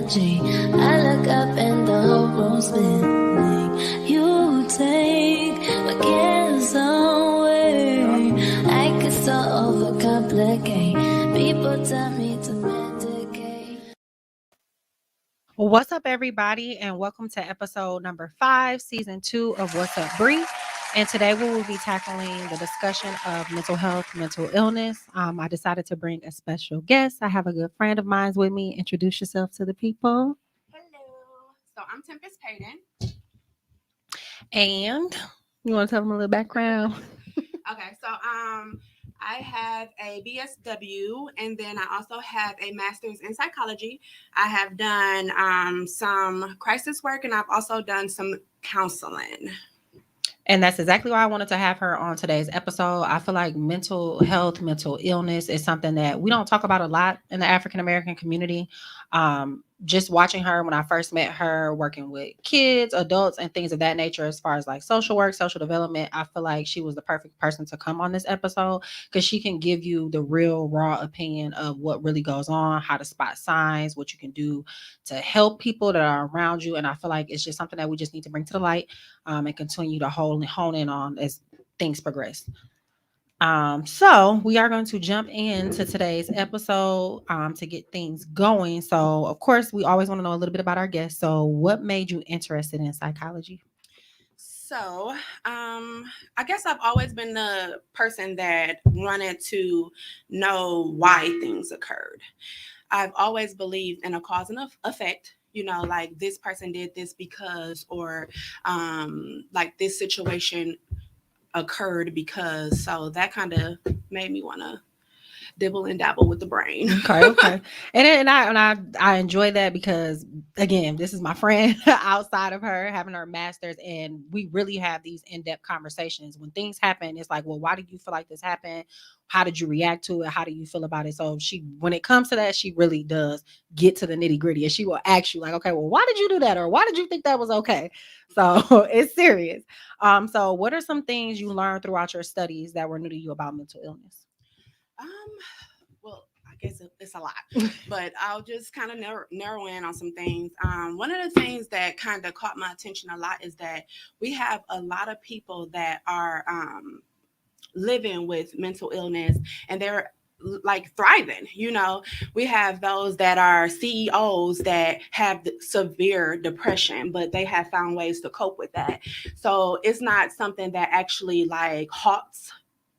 energy. I look up and the whole room's spinning. You take my cares away. I could so overcomplicate. People tell me to medicate. What's up, everybody, and welcome to episode number 5, season 2 of What's Up, Bree. And today we will be tackling the discussion of mental health, mental illness. I decided to bring a special guest. I have a good friend of mine with me. Introduce yourself to the people. Hello. So I'm Tempest Payton. And you want to tell them a little background? Okay, so I have a BSW and then I also have a master's in psychology. I have done some crisis work and I've also done some counseling. And that's exactly why I wanted to have her on today's episode. I feel like mental health, mental illness is something that we don't talk about a lot in the African American community. Just watching her when I first met her, working with kids, adults, and things of that nature, as far as like social work, social development, I feel like she was the perfect person to come on this episode because she can give you the real raw opinion of what really goes on, how to spot signs, what you can do to help people that are around you. And I feel like it's just something that we just need to bring to the light and continue to hone in on as things progress. So we are going to jump into today's episode to get things going. So, of course, we always want to know a little bit about our guests. So, what made you interested in psychology? So I guess I've always been the person that wanted to know why things occurred. I've always believed in a cause and effect. You know, like this person did this because, or like this situation occurred because. So that kind of made me want to dibble and dabble with the brain. Okay. And I enjoy that because again, this is my friend outside of her having her master's, and we really have these in-depth conversations. When things happen, it's like, well, why did you feel like this happened? How did you react to it? How do you feel about it? So when it comes to that, she really does get to the nitty-gritty, and she will ask you like, okay, well, why did you do that? Or why did you think that was okay? So it's serious. So what are some things you learned throughout your studies that were new to you about mental illness? Well, I guess it's a lot, but I'll just kind of narrow in on some things. One of the things that kind of caught my attention a lot is that we have a lot of people that are living with mental illness and they're like thriving. You know, we have those that are CEOs that have severe depression, but they have found ways to cope with that. So it's not something that actually like halts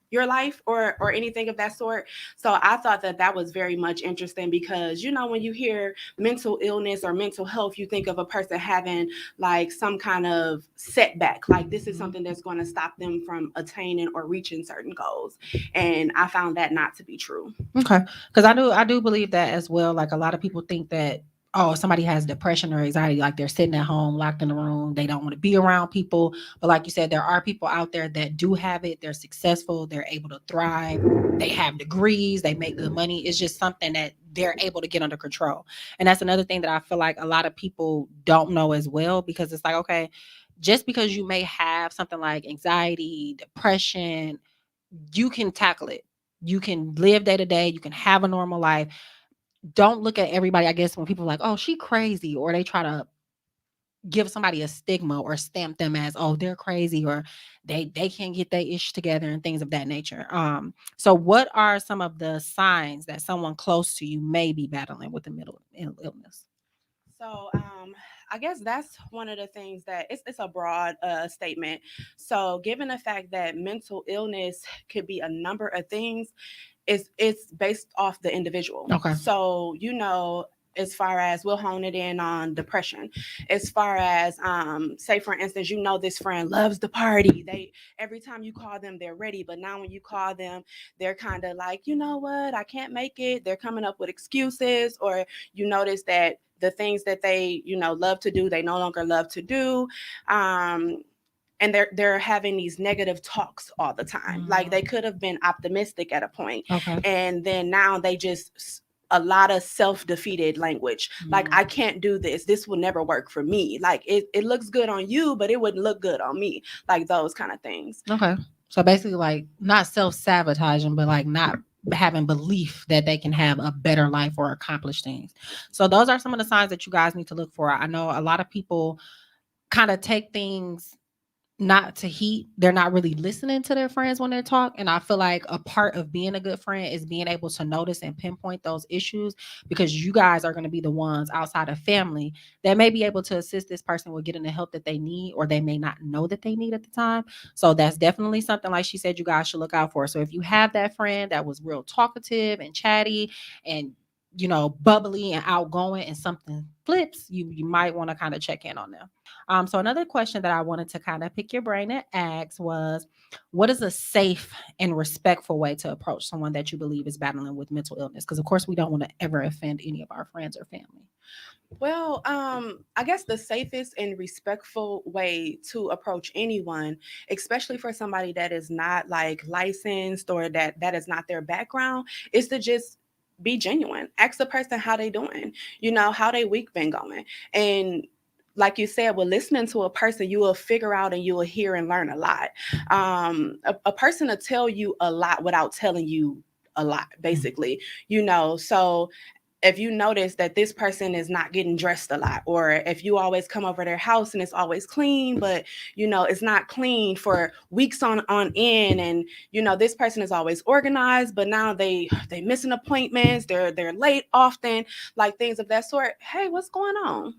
your life or anything of that sort. So I thought that was very much interesting because, you know, when you hear mental illness or mental health, you think of a person having like some kind of setback, like this is something that's going to stop them from attaining or reaching certain goals. And I found that not to be true. Okay, because I do believe that as well. Like a lot of people think that, oh, if somebody has depression or anxiety, like they're sitting at home locked in the room, they don't want to be around people. But like you said, there are people out there that do have it. They're successful. They're able to thrive. They have degrees. They make good money. It's just something that they're able to get under control. And that's another thing that I feel like a lot of people don't know as well, because it's like, okay, just because you may have something like anxiety, depression, you can tackle it. You can live day to day. You can have a normal life. Don't look at everybody, I guess, when people are like, oh, she crazy, or they try to give somebody a stigma or stamp them as, oh, they're crazy, or they can't get their ish together and things of that nature. So what are some of the signs that someone close to you may be battling with a mental illness? So I guess that's one of the things that it's a broad statement. So given the fact that mental illness could be a number of things, it's based off the individual. Okay. So, you know, as far as we'll hone it in on depression, as far as say for instance, you know, this friend loves the party, they every time you call them they're ready, but now when you call them they're kind of like, you know what, I can't make it, they're coming up with excuses. Or you notice that the things that they, you know, love to do, they no longer love to do. And they're having these negative talks all the time. Like they could have been optimistic at a point, Okay. and then now they just a lot of self-defeated language. Like, I can't do this, this will never work for me, like it looks good on you but it wouldn't look good on me, like those kind of things. Okay. So basically, like, not self-sabotaging, but like not having belief that they can have a better life or accomplish things. So those are some of the signs that you guys need to look for. I know a lot of people kind of take things not to heat. They're not really listening to their friends when they talk. And I feel like a part of being a good friend is being able to notice and pinpoint those issues, because you guys are going to be the ones outside of family that may be able to assist this person with getting the help that they need, or they may not know that they need at the time. So that's definitely something, like she said, you guys should look out for. So if you have that friend that was real talkative and chatty and bubbly and outgoing, and something flips, you might want to kind of check in on them. So another question that I wanted to kind of pick your brain and ask was, what is a safe and respectful way to approach someone that you believe is battling with mental illness? Because of course we don't want to ever offend any of our friends or family. Well, I guess the safest and respectful way to approach anyone, especially for somebody that is not like licensed, or that is not their background, is to just be genuine. Ask the person how they doing, how they week been going. And like you said, with listening to a person, you will figure out and you will hear and learn a lot. A person will tell you a lot without telling you a lot, basically, so if you notice that this person is not getting dressed a lot, or if you always come over their house and it's always clean, but it's not clean for weeks on end, and this person is always organized, but now they missing appointments, they're late often, like things of that sort. Hey, what's going on?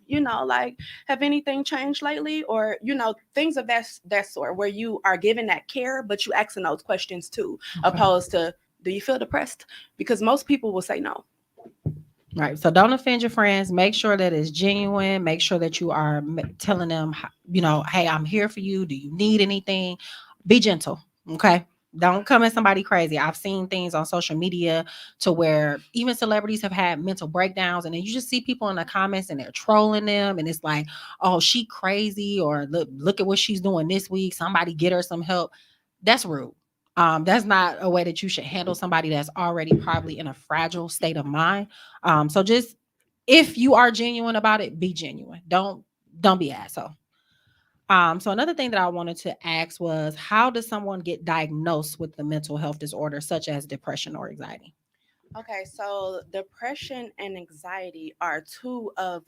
Like, have anything changed lately? Or things of that sort, where you are giving that care, but you asking those questions too, opposed to, do you feel depressed? Because most people will say no. Right. So don't offend your friends. Make sure that it's genuine. Make sure that you are telling them, hey, I'm here for you. Do you need anything? Be gentle. Okay. Don't come at somebody crazy. I've seen things on social media to where even celebrities have had mental breakdowns, and then you just see people in the comments and they're trolling them. And it's like, oh, she crazy, or look at what she's doing this week. Somebody get her some help. That's rude. That's not a way that you should handle somebody that's already probably in a fragile state of mind. So just, if you are genuine about it, be genuine. Don't be asshole. So another thing that I wanted to ask was, how does someone get diagnosed with the mental health disorder such as depression or anxiety? Okay, so depression and anxiety are two of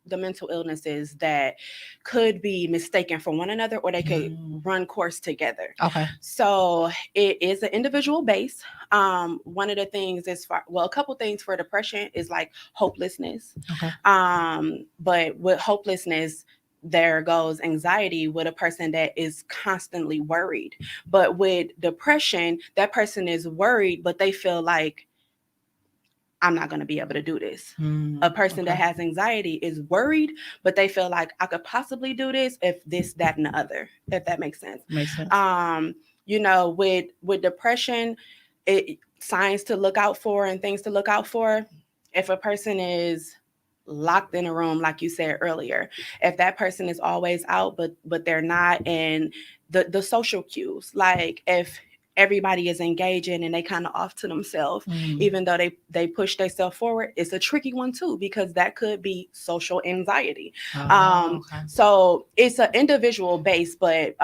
the mental illnesses that could be mistaken for one another, or they could run course together. Okay. So it is an individual base. One of the things is a couple things for depression is like hopelessness. Okay. But with hopelessness, there goes anxiety with a person that is constantly worried. But with depression, that person is worried, but they feel like, I'm not going to be able to do this. A person that has anxiety is worried, but they feel like, I could possibly do this if this, that, and the other, if that makes sense. Makes sense. With depression, signs to look out for and things to look out for. If a person is locked in a room, like you said earlier, if that person is always out, but they're not, and the social cues, like if everybody is engaging and they kind of off to themselves, even though they push themselves forward, it's a tricky one too, because that could be social anxiety. So it's an individual base, but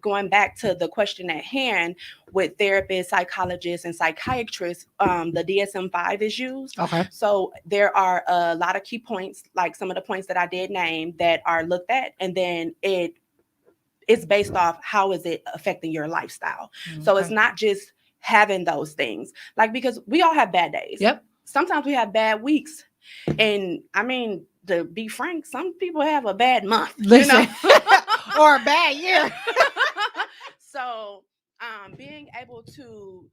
going back to the question at hand, with therapists, psychologists, and psychiatrists, the DSM-5 is used. Okay. So there are a lot of key points, like some of the points that I did name, that are looked at, and then it's based off how is it affecting your lifestyle. So it's not just having those things, like, because we all have bad days. Yep. Sometimes we have bad weeks. And I mean, to be frank, some people have a bad month. Listen. Or a bad year. So being able to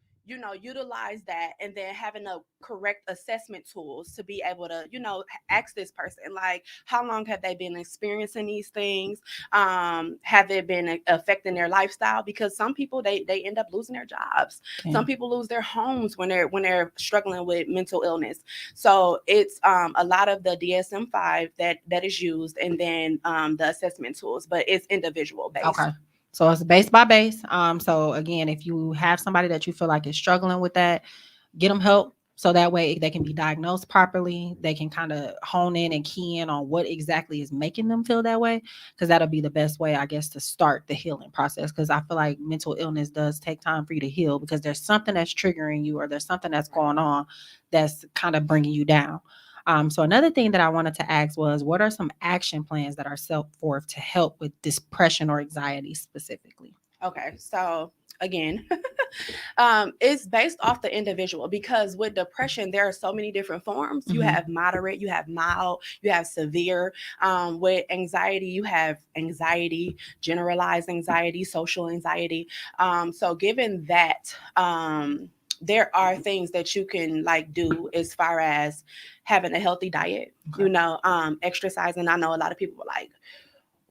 utilize that, and then having the correct assessment tools to be able to ask this person, like, how long have they been experiencing these things? Have they been affecting their lifestyle? Because some people, they end up losing their jobs. Some people lose their homes when they're struggling with mental illness. So it's a lot of the DSM-5 that is used, and then the assessment tools, but it's individual based. Okay. So it's base by base. So again, if you have somebody that you feel like is struggling with that, get them help. So that way they can be diagnosed properly. They can kind of hone in and key in on what exactly is making them feel that way. Because that'll be the best way, I guess, to start the healing process. Because I feel like mental illness does take time for you to heal because there's something that's triggering you or there's something that's going on that's kind of bringing you down. So another thing that I wanted to ask was, what are some action plans that are set forth to help with depression or anxiety specifically? Okay, so again, it's based off the individual because with depression, there are so many different forms. You Mhm. have moderate, you have mild, you have severe. With anxiety, you have anxiety, generalized anxiety, social anxiety. So given that, there are things that you can like do as far as having a healthy diet, Okay. exercising. I know a lot of people are like,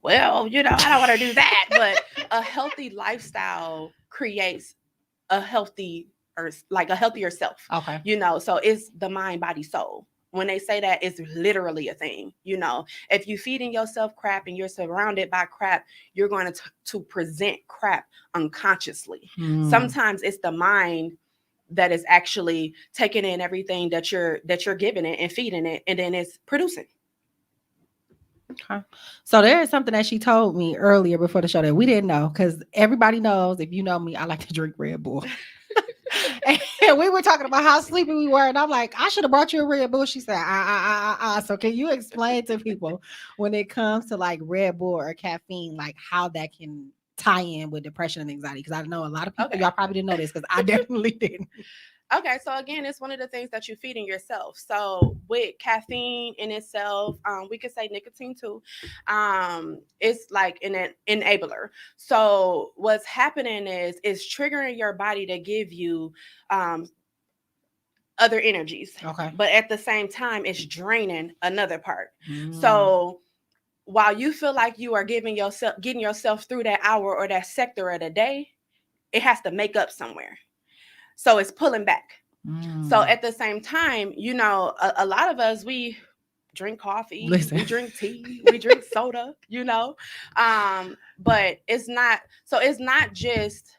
well, I don't want to do that, but a healthy lifestyle creates a healthy or like a healthier self, Okay. so it's the mind, body, soul. When they say that, it's literally a thing. If you feeding yourself crap and you're surrounded by crap, you're going to present crap unconsciously. Mm. Sometimes it's the mind that is actually taking in everything that you're giving it and feeding it, and then it's producing. Okay. So there is something that she told me earlier before the show that we didn't know, because everybody knows, if you know me, I like to drink Red Bull. And we were talking about how sleepy we were, and I'm like, I should have brought you a Red Bull. She said, So can you explain to people when it comes to like Red Bull or caffeine, like how that can tie in with depression and anxiety? Because I know a lot of people, Okay. y'all probably didn't know this, because I definitely didn't. Okay, so again, it's one of the things that you're feeding yourself. So with caffeine in itself, we could say nicotine too. It's like an enabler. So what's happening is it's triggering your body to give you other energies, Okay. but at the same time, it's draining another part. Mm. So while you feel like you are getting yourself through that hour or that sector of the day, it has to make up somewhere. So it's pulling back. So at the same time, a lot of us, we drink coffee, Listen. we drink tea, we drink soda, but it's not just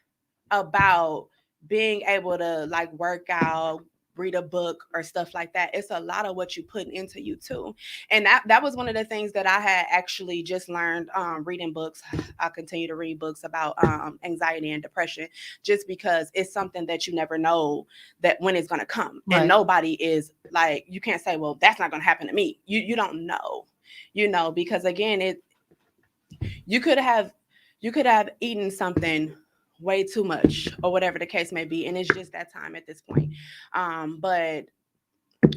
about being able to like work out, read a book or stuff like that. It's a lot of what you put into you too. And that was one of the things that I had actually just learned reading books. I continue to read books about anxiety and depression just because it's something that you never know that when it's going to come. Right. And nobody is like, you can't say, well, that's not going to happen to me. You don't know, because again, you could have eaten something way too much or whatever the case may be, and it's just that time at this point. But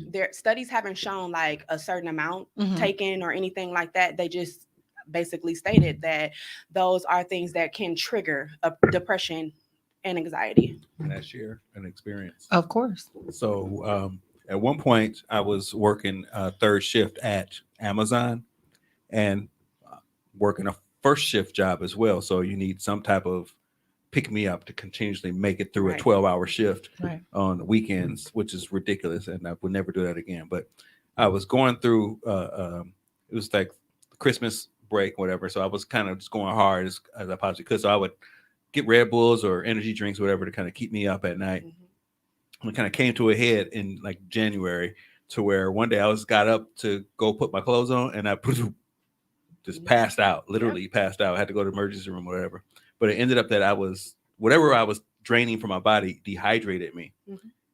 their studies haven't shown like a certain amount taken or anything like that. They just basically stated that those are things that can trigger a depression and anxiety. Can I share an experience? Of course. So at one point, I was working third shift at Amazon and working a first shift job as well. So you need some type of pick me up to continuously make it through Right. a 12-hour shift Right. on weekends, which is ridiculous. And I would never do that again. But I was going through, it was like Christmas break, whatever. So I was kind of just going hard as I possibly could. So I would get Red Bulls or energy drinks, whatever, to kind of keep me up at night. And it kind of came to a head in like January, to where one day I got up to go put my clothes on and I just passed out, literally passed out. I had to go to the emergency room, whatever. But it ended up that whatever I was draining from my body dehydrated me.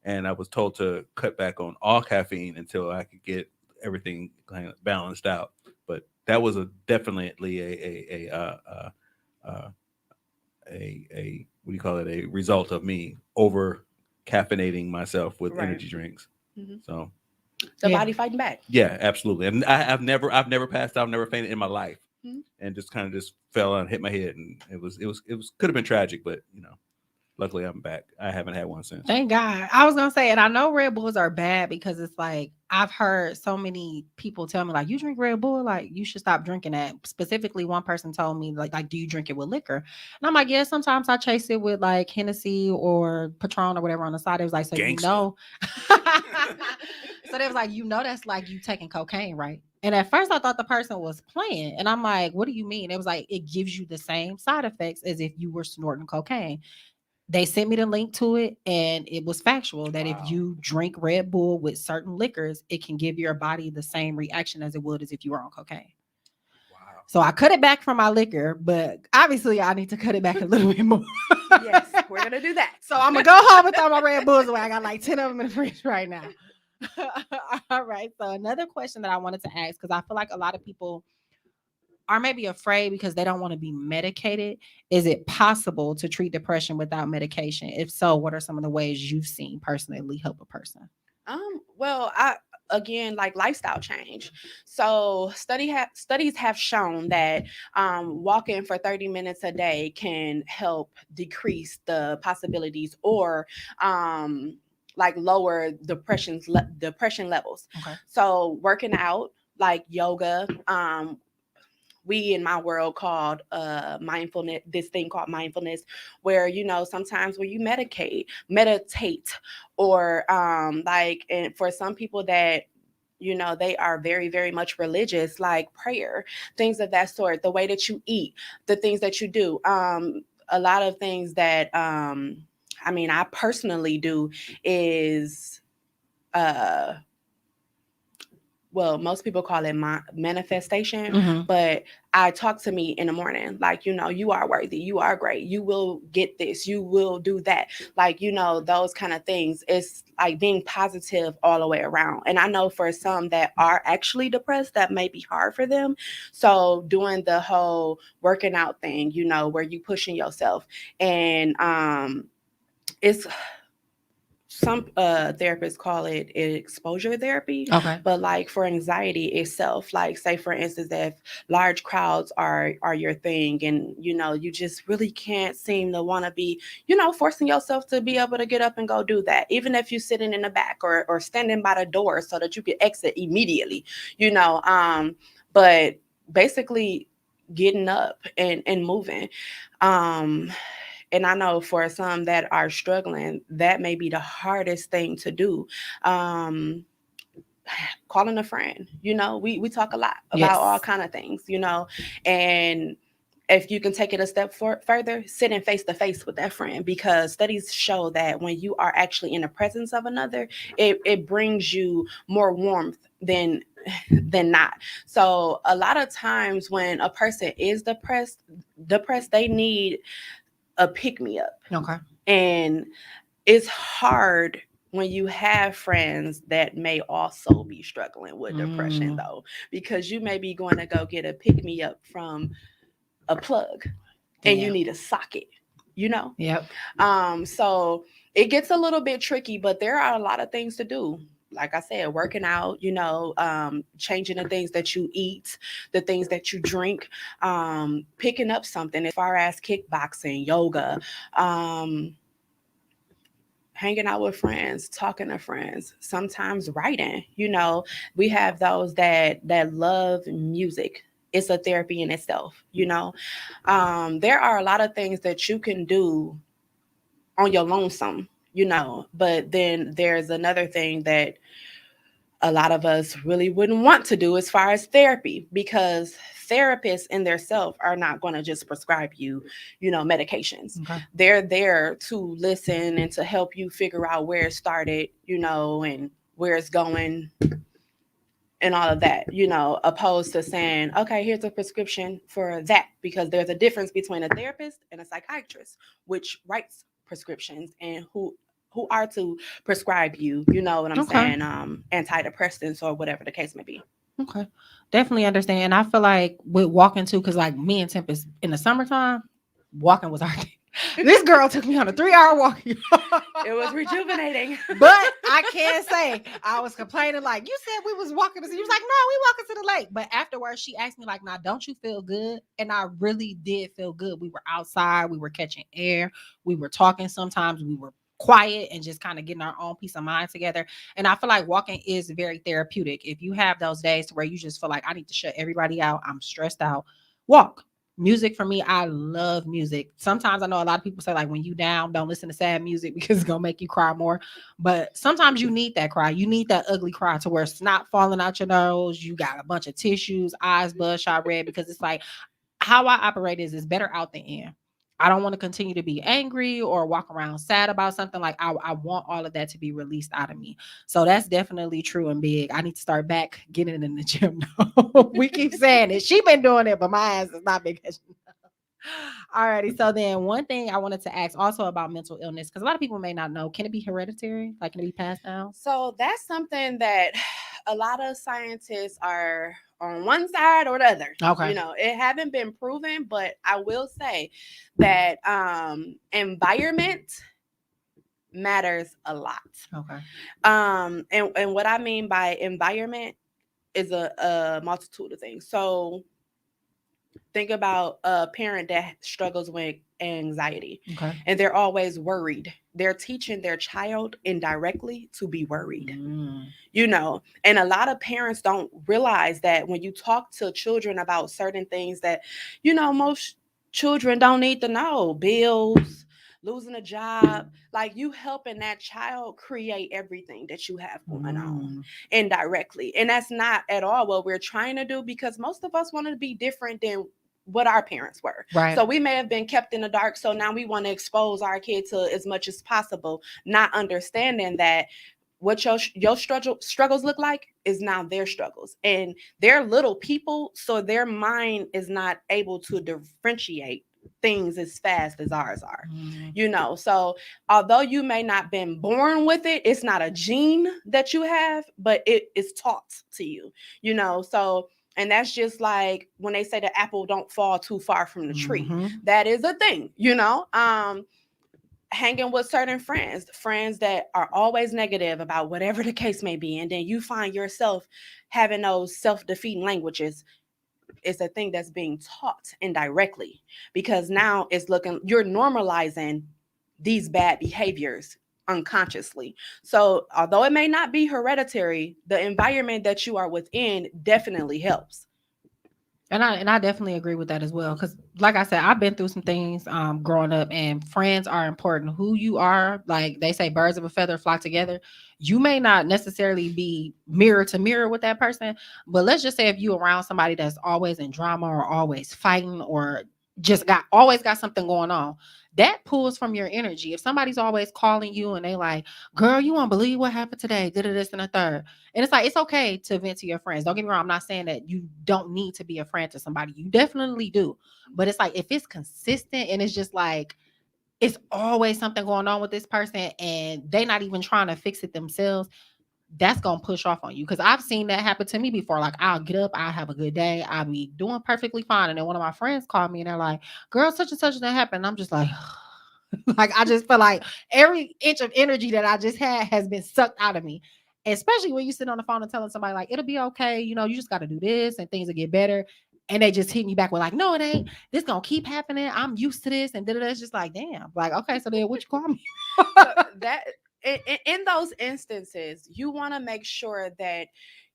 And I was told to cut back on all caffeine until I could get everything kind of balanced out. But that was definitely a what do you call it? A result of me over caffeinating myself with Right. energy drinks. So The body fighting back. yeah, absolutely. And I've never passed out, never fainted in my life, and just kind of just fell and hit my head, and it could have been tragic, but luckily I'm back. I haven't had one since. Thank God. I was gonna say, and I know Red Bulls are bad because it's like I've heard so many people tell me like, you drink Red Bull, like you should stop drinking that. Specifically, one person told me like do you drink it with liquor? And I'm like, yeah, sometimes I chase it with like Hennessy or Patron or whatever on the side. It was like, so Gangsta. So they was like, that's like you taking cocaine, right? And at first I thought the person was playing. And I'm like, what do you mean? It was like, it gives you the same side effects as if you were snorting cocaine. they sent me the link to it, and it was factual that if Wow. you drink Red Bull with certain liquors, it can give your body the same reaction as it would as if you were on cocaine. Wow. So I cut it back from my liquor, but obviously I need to cut it back a little bit more. Yes, we're gonna do that. So I'm gonna go home and throw my Red Bulls away. I got like 10 of them in the fridge right now. All right. So another question that I wanted to ask, because I feel like a lot of people are maybe afraid because they don't want to be medicated. Is it possible to treat depression without medication? If so, what are some of the ways you've seen personally help a person? Well, I again like lifestyle change. So studies have shown that walking for 30 minutes a day can help decrease the possibilities or like lower depression levels. Okay. So working out like yoga, we in my world called mindfulness, this thing called mindfulness, where sometimes where you meditate, or like, and for some people that they are very, very much religious, like prayer, things of that sort, the way that you eat, the things that you do, a lot of things that I personally do is well, most people call it manifestation, Mhm. but I talk to me in the morning, like, you are worthy, you are great, you will get this, you will do that. Like, those kind of things. It's like being positive all the way around. And I know for some that are actually depressed, that may be hard for them. So doing the whole working out thing, where you pushing yourself, and it's some therapists call it exposure therapy, Okay. but like for anxiety itself, like say for instance, if large crowds are your thing, and you just really can't seem to want to be forcing yourself to be able to get up and go do that, even if you're sitting in the back or standing by the door so that you can exit immediately, but basically getting up and moving. And I know for some that are struggling, that may be the hardest thing to do. Calling a friend, we talk a lot about Yes. all kind of things, and if you can take it a step further, sitting face to face with that friend, because studies show that when you are actually in the presence of another, it brings you more warmth than not. So a lot of times when a person is depressed, they need a pick me up. Okay. And it's hard when you have friends that may also be struggling with depression, though, because you may be going to go get a pick me up from a plug and you Damn. need a socket, Yep. So it gets a little bit tricky, but there are a lot of things to do. Like I said, working out, changing the things that you eat, the things that you drink, picking up something as far as kickboxing, yoga, hanging out with friends, talking to friends, sometimes writing. We have those that love music. It's a therapy in itself. There are a lot of things that you can do on your lonesome, but then there's another thing that a lot of us really wouldn't want to do as far as therapy, because therapists in themselves are not going to just prescribe you, medications. Okay. They're there to listen and to help you figure out where it started, and where it's going and all of that, opposed to saying, okay, here's a prescription for that, because there's a difference between a therapist and a psychiatrist, which writes prescriptions and who are to prescribe you, what I'm Okay. saying, antidepressants or whatever the case may be. Okay. Definitely understand. And I feel like with walking too, because like me and Tempest in the summertime, walking was our thing. This girl took me on a 3-hour walk. It was rejuvenating. But I can't say I was complaining like, you said we was walking to see. You was like, no, we walking to the lake. But afterwards she asked me like, now don't you feel good? And I really did feel good. We were outside, we were catching air, we were talking, sometimes we were quiet and just kind of getting our own peace of mind together. And I feel like walking is very therapeutic. If you have those days to where you just feel like I need to shut everybody out, I'm stressed out, walk. Music for me, I love music. Sometimes I know a lot of people say like when you down, don't listen to sad music because it's gonna make you cry more. But sometimes you need that cry. You need that ugly cry to where snot falling out your nose. You got a bunch of tissues, eyes bloodshot red, because it's like how I operate is better out than in. I don't want to continue to be angry or walk around sad about something. Like I want all of that to be released out of me. So that's definitely true and big. I need to start back getting in the gym now. We keep saying it. She been doing it, but my ass is not big. Alrighty. So then one thing I wanted to ask also about mental illness, because a lot of people may not know, can it be hereditary? Like can it be passed down? So that's something that a lot of scientists are on one side or the other. Okay. You know, it haven't been proven, but I will say that environment matters a lot. Okay. And what I mean by environment is a multitude of things. So think about a parent that struggles with anxiety Okay. and they're always worried. They're teaching their child indirectly to be worried. You know, and a lot of parents don't realize that when you talk to children about certain things that, you know, most children don't need to know, bills, losing a job, like you helping that child create everything that you have going on indirectly. And that's not at all what we're trying to do, because most of us want to be different than what our parents were. Right. So we may have been kept in the dark. So now we want to expose our kid to as much as possible, not understanding that what your struggles look like is now their struggles, and they're little people, so their mind is not able to differentiate things as fast as ours are. You know, so although you may not been born with it, it's not a gene that you have, but it is taught to you, you know. So, and that's just like when they say the apple don't fall too far from the tree. That is a thing, you know. Hanging with certain friends that are always negative about whatever the case may be, and then you find yourself having those self-defeating languages. It's a thing that's being taught indirectly, because now it's you're normalizing these bad behaviors unconsciously. So although it may not be hereditary, the environment that you are within definitely helps. And I definitely agree with that as well. Because like I said, I've been through some things growing up, and friends are important. Who you are, like they say, birds of a feather flock together. You may not necessarily be mirror to mirror with that person, but let's just say if you around somebody that's always in drama or always fighting or just always got something going on, that pulls from your energy. If somebody's always calling you and they like, girl, you won't believe what happened today, did this and a third. And it's like, it's okay to vent to your friends. Don't get me wrong. I'm not saying that you don't need to be a friend to somebody. You definitely do. But it's like, if it's consistent and it's just like, it's always something going on with this person and they're not even trying to fix it themselves, that's going to push off on you. Because I've seen that happen to me before. Like, I'll get up, I'll have a good day, I'll be doing perfectly fine. And then one of my friends called me and they're like, girl, such and such that happened. And I'm just like, like, I just feel like every inch of energy that I just had has been sucked out of me. Especially when you sit on the phone and telling somebody like, it'll be okay. You know, you just got to do this and things will get better. And they just hit me back with like, no, it ain't. This gonna keep happening. I'm used to this. And it's just like, damn. Like, okay, so then what you call me? So that in those instances, you want to make sure that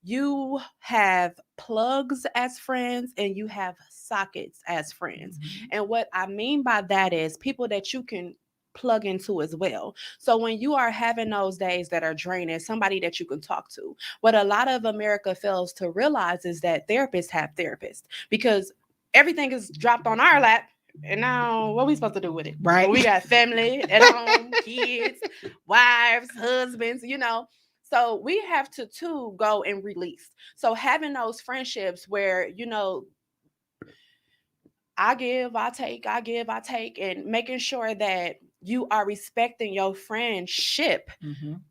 you have plugs as friends and you have sockets as friends. And what I mean by that is people that you can plug into as well. So when you are having those days that are draining, somebody that you can talk to. What a lot of America fails to realize is that therapists have therapists, because everything is dropped on our lap. And now what are we supposed to do with it? Right. We got family at home, kids, wives, husbands, you know. So we have to too go and release. So having those friendships where, you know, I give, I take, I give, I take, and making sure that you are respecting your friendship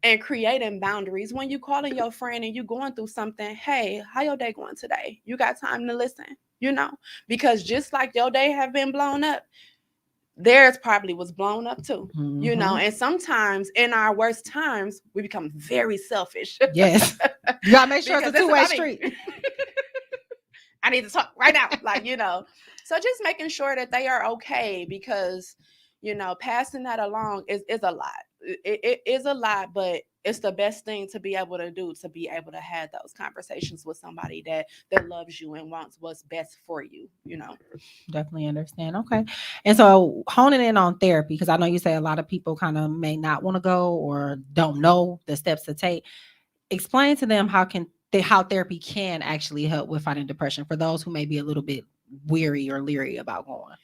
and creating boundaries. When you calling your friend and you going through something, hey, how your day going today? You got time to listen, you know, because just like your day have been blown up, theirs probably was blown up too, you know. And sometimes in our worst times, we become very selfish. Yes. You gotta make sure it's a two-way street. I need to talk right now, like, you know. So just making sure that they are okay, because, you know, passing that along is a lot. It is a lot, but it's the best thing to be able to do, to be able to have those conversations with somebody that loves you and wants what's best for you, you know. Definitely understand. Okay. And so honing in on therapy, because I know you say a lot of people kind of may not want to go or don't know the steps to take. Explain to them how therapy can actually help with fighting depression for those who may be a little bit weary or leery about going.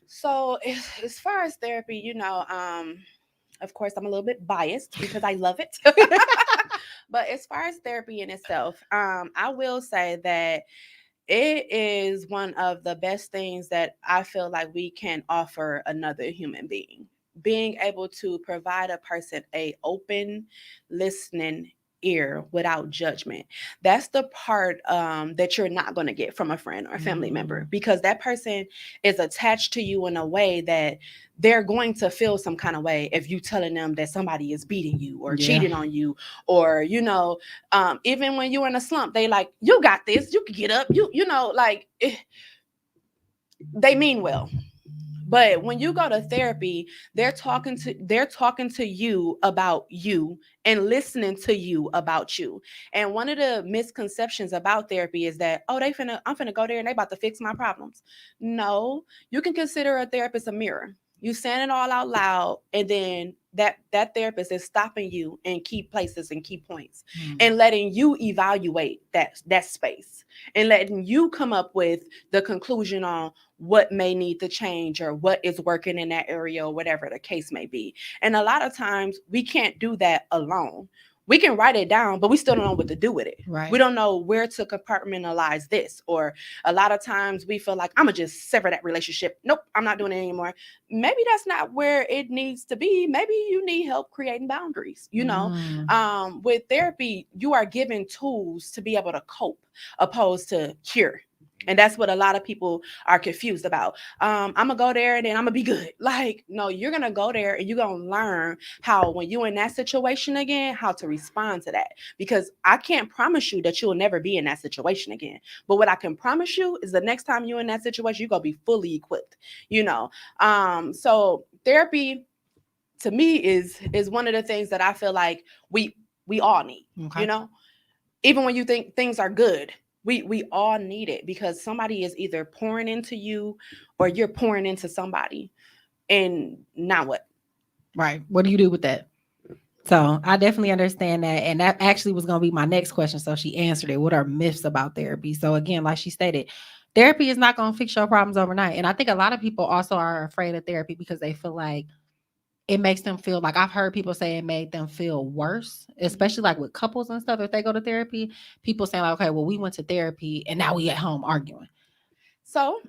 So as far as therapy, of course, I'm a little bit biased because I love it. But as far as therapy in itself, I will say that it is one of the best things that I feel like we can offer another human being. Being able to provide a person a open, listening ear without judgment. That's the part that you're not going to get from a friend or a family member, because that person is attached to you in a way that they're going to feel some kind of way if you telling them that somebody is beating you or Yeah. cheating on you, or even when you're in a slump, they like, you got this, you can get up, they mean well. But when you go to therapy, they're talking to you about you and listening to you about you. And one of the misconceptions about therapy is that, oh, I'm finna go there and they about to fix my problems. No, you can consider a therapist a mirror. You saying it all out loud, and then that therapist is stopping you in key places and key points, and letting you evaluate that space, and letting you come up with the conclusion on what may need to change or what is working in that area or whatever the case may be. And a lot of times we can't do that alone. We can write it down, but we still don't know what to do with it. Right. We don't know where to compartmentalize this. Or a lot of times we feel like, I'm going to just sever that relationship. Nope, I'm not doing it anymore. Maybe that's not where it needs to be. Maybe you need help creating boundaries. With therapy, you are given tools to be able to cope opposed to cure. And that's what a lot of people are confused about. I'm going to go there and then I'm going to be good. Like, no, you're going to go there and you're going to learn how, when you're in that situation again, how to respond to that. Because I can't promise you that you'll never be in that situation again. But what I can promise you is the next time you're in that situation, you're going to be fully equipped, So therapy to me is one of the things that I feel like we all need, Okay. Even when you think things are good. We all need it, because somebody is either pouring into you or you're pouring into somebody. And now what? Right. What do you do with that? So I definitely understand that. And that actually was going to be my next question. So she answered it. What are myths about therapy? So again, like she stated, therapy is not going to fix your problems overnight. And I think a lot of people also are afraid of therapy because they feel like it makes them feel like, I've heard people say it made them feel worse, especially like with couples and stuff. If they go to therapy, people saying like, okay, well, we went to therapy and now we at home arguing. So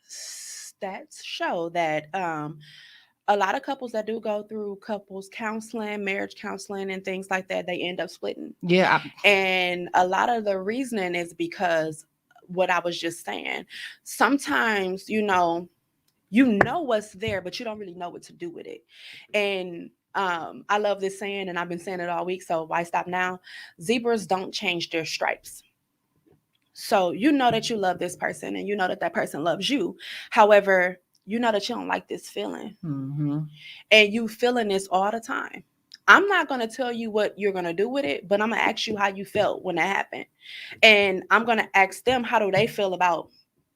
stats show that a lot of couples that do go through couples counseling, marriage counseling, and things like that, they end up splitting. Yeah. And a lot of the reasoning is because what I was just saying. Sometimes, you know what's there, but you don't really know what to do with it. And I love this saying, and I've been saying it all week, so why stop now? Zebras don't change their stripes. So you know that you love this person, and you know that that person loves you. However, you know that you don't like this feeling, and you feeling this all the time. I'm not going to tell you what you're going to do with it, but I'm going to ask you how you felt when that happened. And I'm going to ask them, how do they feel about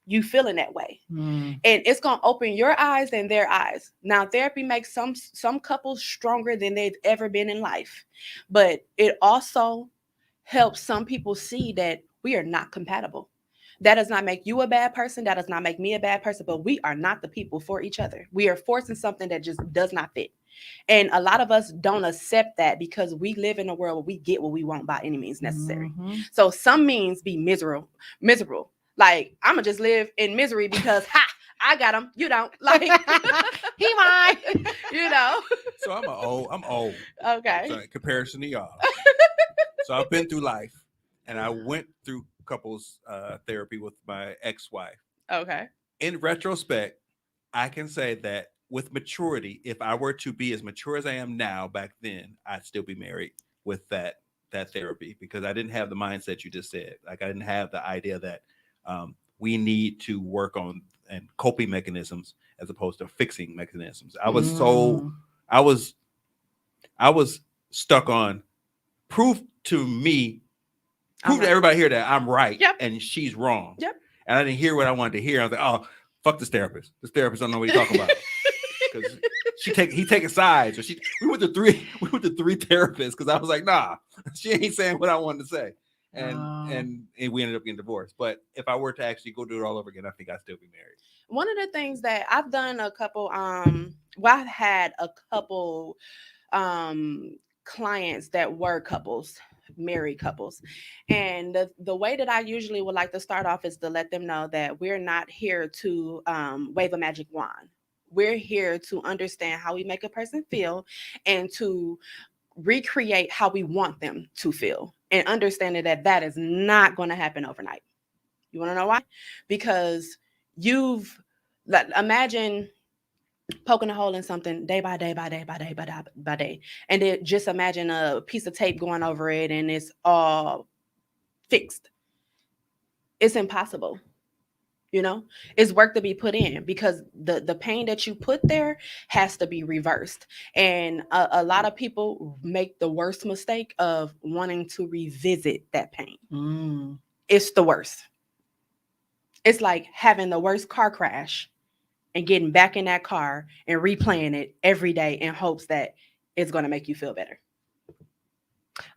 you feeling that way? And it's going to open your eyes and their eyes. Now, therapy makes some couples stronger than they've ever been in life, but it also helps some people see that we are not compatible. That does not make you a bad person. That does not make me a bad person, but we are not the people for each other. We are forcing something that just does not fit. And a lot of us don't accept that because we live in a world where we get what we want by any means necessary. So some means be miserable. Like, I'm going to just live in misery because, I got him. You don't. Like, he mine. So I'm old. Okay. So in comparison to y'all. So I've been through life, and I went through couples therapy with my ex-wife. Okay. In retrospect, I can say that with maturity, if I were to be as mature as I am now back then, I'd still be married with that therapy, because I didn't have the mindset you just said. Like, I didn't have the idea that we need to work on and coping mechanisms as opposed to fixing mechanisms. I was stuck on prove to everybody here that I'm right and she's wrong. Yep. And I didn't hear what I wanted to hear. I was like, oh, fuck this therapist. This therapist don't know what he's talking about. Because he taking sides. Or we went to three therapists because I was like, nah, she ain't saying what I wanted to say. and we ended up getting divorced. But if I were to actually go do it all over again, I think I'd still be married. One of the things that I've done a couple, well, I've had a couple clients that were couples, married couples. And the way that I usually would like to start off is to let them know that we're not here to wave a magic wand. We're here to understand how we make a person feel and to recreate how we want them to feel, and understanding that that is not going to happen overnight. You want to know why? Because imagine poking a hole in something day by day by day by day by day, and then just imagine a piece of tape going over it and it's all fixed. It's impossible. It's work to be put in, because the pain that you put there has to be reversed. And a lot of people make the worst mistake of wanting to revisit that pain. It's the worst. It's like having the worst car crash and getting back in that car and replaying it every day in hopes that it's going to make you feel better.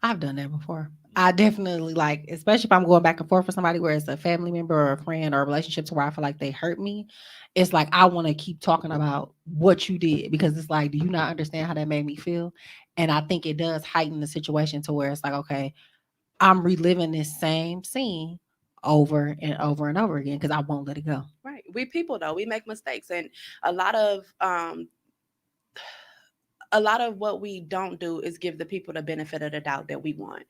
I've done that before. I definitely, like, especially if I'm going back and forth with somebody where it's a family member or a friend or relationships where I feel like they hurt me. It's like I want to keep talking about what you did, because it's like, do you not understand how that made me feel? And I think it does heighten the situation to where it's like, okay, I'm reliving this same scene over and over and over again because I won't let it go. Right. We people, though, we make mistakes, and a lot of what we don't do is give the people the benefit of the doubt that we want.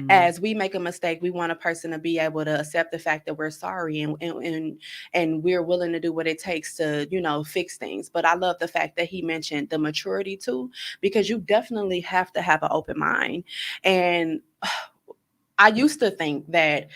As we make a mistake, we want a person to be able to accept the fact that we're sorry and we're willing to do what it takes to, fix things. But I love the fact that he mentioned the maturity too, because you definitely have to have an open mind. And I used to think that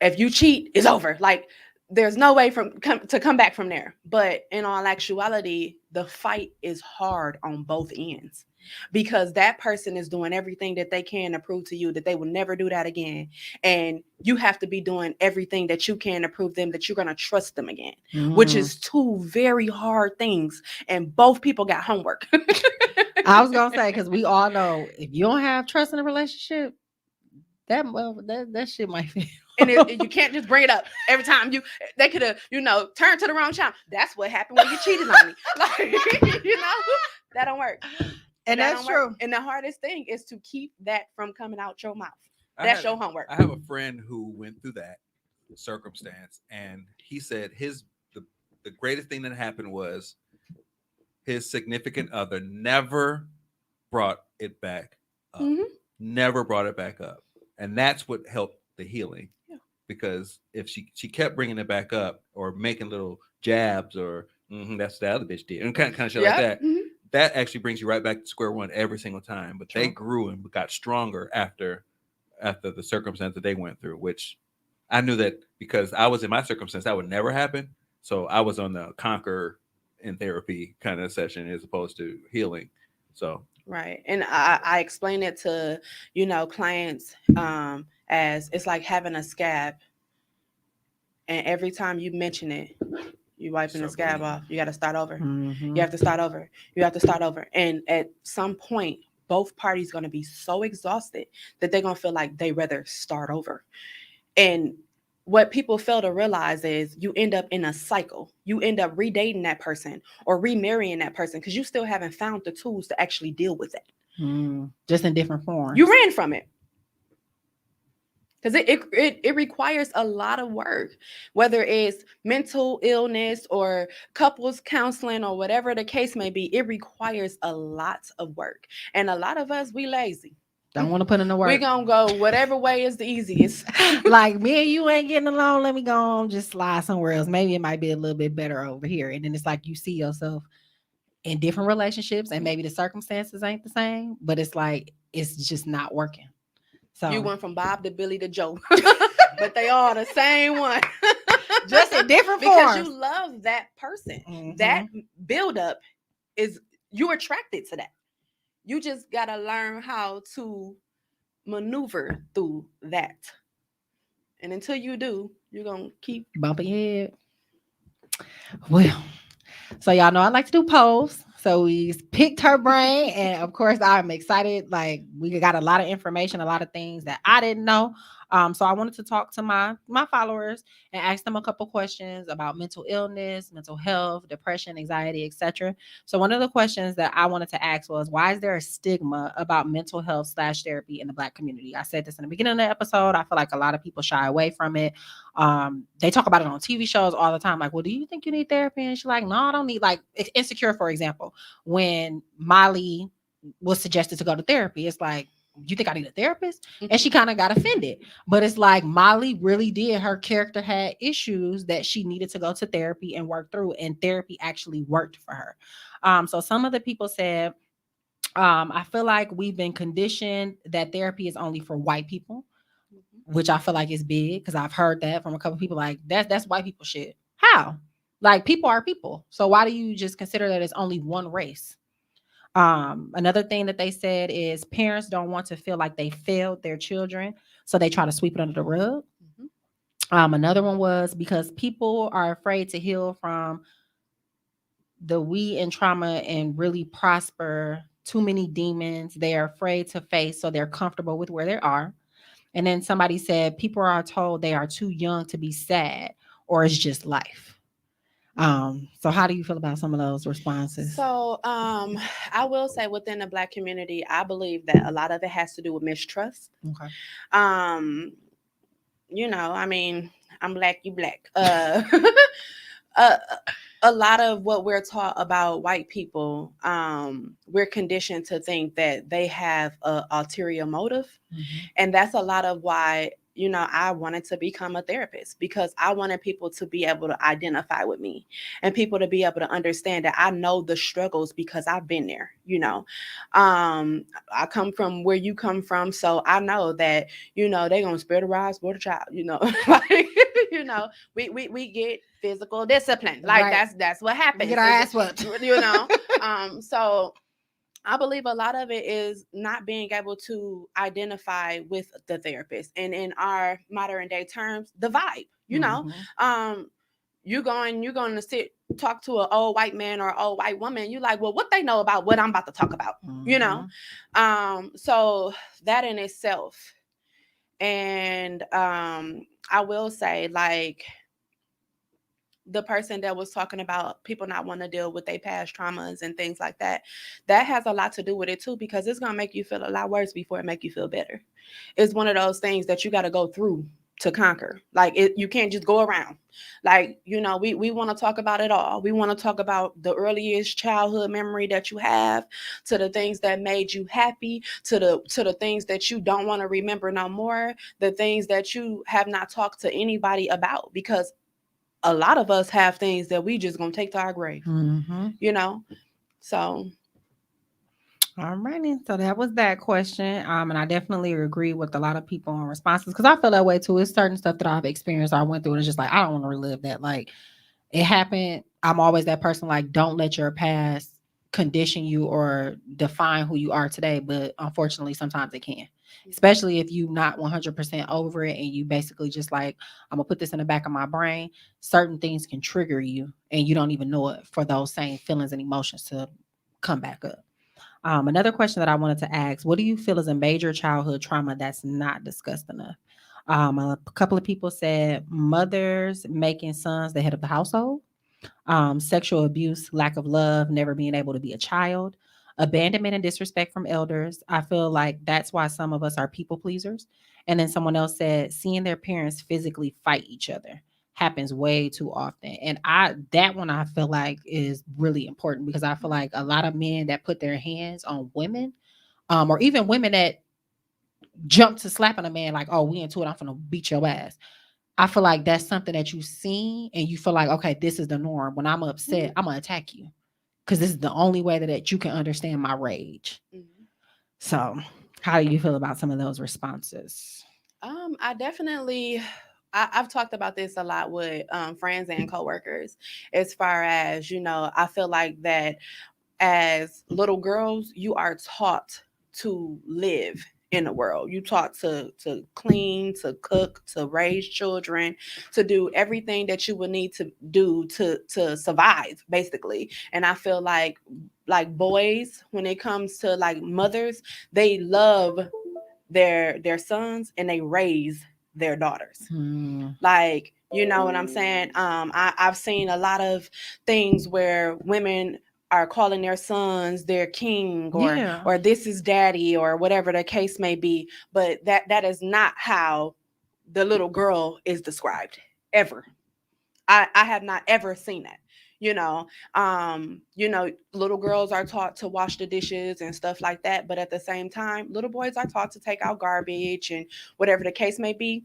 if you cheat, it's over. Like, there's no way to come back from there. But in all actuality, the fight is hard on both ends, because that person is doing everything that they can to prove to you that they will never do that again. And you have to be doing everything that you can to prove them that you're going to trust them again, which is two very hard things. And both people got homework. I was going to say, because we all know if you don't have trust in a relationship, that shit might fail. And you can't just bring it up every time. They could have, turned to the wrong channel. That's what happened when you cheated on me. Like, that don't work. And that's true. And the hardest thing is to keep that from coming out your mouth. That's your homework. I have a friend who went through that circumstance, and he said the greatest thing that happened was his significant other never brought it back up. Never brought it back up. And that's what helped the healing. Yeah. Because if she kept bringing it back up or making little jabs or that's the other bitch did, and kind of shit like that, that actually brings you right back to square one every single time. But they grew and got stronger after the circumstance that they went through, which I knew that because I was in my circumstance, that would never happen. So I was on the conquer in therapy kind of session as opposed to healing. So right. And I explain it to, clients as it's like having a scab. And every time you mention it, you wiping the scab off. You got to start over. You have to start over. You have to start over. And at some point, both parties going to be so exhausted that they're going to feel like they rather start over. And what people fail to realize is you end up in a cycle. You end up redating that person or remarrying that person because you still haven't found the tools to actually deal with it. Just in different forms. You ran from it. Because it requires a lot of work, whether it's mental illness or couples counseling or whatever the case may be. It requires a lot of work. And a lot of us, we lazy. Don't want to put in the work. We're going to go whatever way is the easiest. Like, me and you ain't getting along. Let me go on, just slide somewhere else. Maybe it might be a little bit better over here. And then it's like you see yourself in different relationships and maybe the circumstances ain't the same, but it's like, it's just not working. So you went from Bob to Billy to Joe, but they all the same one. Just in different because forms. You love that person. That buildup is, you're attracted to that. You just got to learn how to maneuver through that. And until you do, you're going to keep bumping your head. Well, so y'all know I like to do polls. So we picked her brain, and of course, I'm excited. Like we got a lot of information, a lot of things that I didn't know. So I wanted to talk to my followers and ask them a couple questions about mental illness, mental health, depression, anxiety, etc. So one of the questions that I wanted to ask was, why is there a stigma about mental health slash therapy in the Black community? I said this in the beginning of the episode. I feel like a lot of people shy away from it. They talk about it on TV shows all the time. Like, well, do you think you need therapy? And she's like, no, I don't need. Like, Insecure, for example, when Molly was suggested to go to therapy, it's like, you think I need a therapist? And she kind of got offended. But it's like Molly really did. Her character had issues that she needed to go to therapy and work through, and therapy actually worked for her. So some of the people said, I feel like we've been conditioned that therapy is only for white people, which I feel like is big because I've heard that from a couple people. Like that's white people shit. How? Like people are people. So why do you just consider that it's only one race? Another thing that they said is parents don't want to feel like they failed their children, so they try to sweep it under the rug. Another one was because people are afraid to heal from the we and trauma and really prosper too many demons they are afraid to face, so they're comfortable with where they are. And then somebody said people are told they are too young to be sad, or it's just life. So how do you feel about some of those responses? So, I will say within the Black community, I believe that a lot of it has to do with mistrust. Okay. I mean, I'm Black, you Black. A lot of what we're taught about white people, we're conditioned to think that they have a ulterior motive. And that's a lot of why, I wanted to become a therapist, because I wanted people to be able to identify with me and people to be able to understand that I know the struggles because I've been there. I come from where you come from, so I know that, they're going to spare the rod, spoil the child, like, we get physical discipline. Like Right. that's what happens. Get our ass whooped. So I believe a lot of it is not being able to identify with the therapist. And in our modern day terms, the vibe, you're going to talk to an old white man or an old white woman. You're like, well, what they know about what I'm about to talk about, so that in itself. And I will say, like, the person that was talking about people not wanting to deal with their past traumas and things like that has a lot to do with it too, because it's going to make you feel a lot worse before it make you feel better. It's one of those things that you got to go through to conquer. Like, you can't just go around. Like, we want to talk about it all. We want to talk about the earliest childhood memory that you have, to the things that made you happy, to the things that you don't want to remember no more, the things that you have not talked to anybody about, because a lot of us have things that we just gonna take to our grave, So, all righty. So that was that question. And I definitely agree with a lot of people on responses, because I feel that way too. It's certain stuff that I've experienced, I went through, and it's just like I don't want to relive that. Like, it happened. I'm always that person. Like, don't let your past condition you or define who you are today. But unfortunately, sometimes it can. Especially if you're not 100% over it and you basically just like, I'm gonna put this in the back of my brain. Certain things can trigger you and you don't even know it for those same feelings and emotions to come back up. Another question that I wanted to ask: what do you feel is a major childhood trauma that's not discussed enough? A couple of people said mothers making sons the head of the household, sexual abuse, lack of love, never being able to be a child, abandonment and disrespect from elders. I feel like that's why some of us are people pleasers. And then someone else said seeing their parents physically fight each other happens way too often. And that one I feel like is really important, because I feel like a lot of men that put their hands on women, or even women that jump to slapping a man like, oh, we into it, I'm gonna beat your ass. I feel like that's something that you've seen and you feel like, okay, this is the norm. When I'm upset, I'm gonna attack you, because this is the only way that you can understand my rage. So how do you feel about some of those responses? I definitely, I've talked about this a lot with friends and coworkers, as far as, I feel like that as little girls, you are taught to live in the world. You taught to clean, to cook, to raise children, to do everything that you would need to do to survive, basically. And I feel like like boys, when it comes to like mothers, they love their sons and they raise their daughters. Like, you know what I'm saying? I've seen a lot of things where women are calling their sons their king, or this is daddy, or whatever the case may be. But that is not how the little girl is described ever. I have not ever seen that. Little girls are taught to wash the dishes and stuff like that, but at the same time, little boys are taught to take out garbage and whatever the case may be.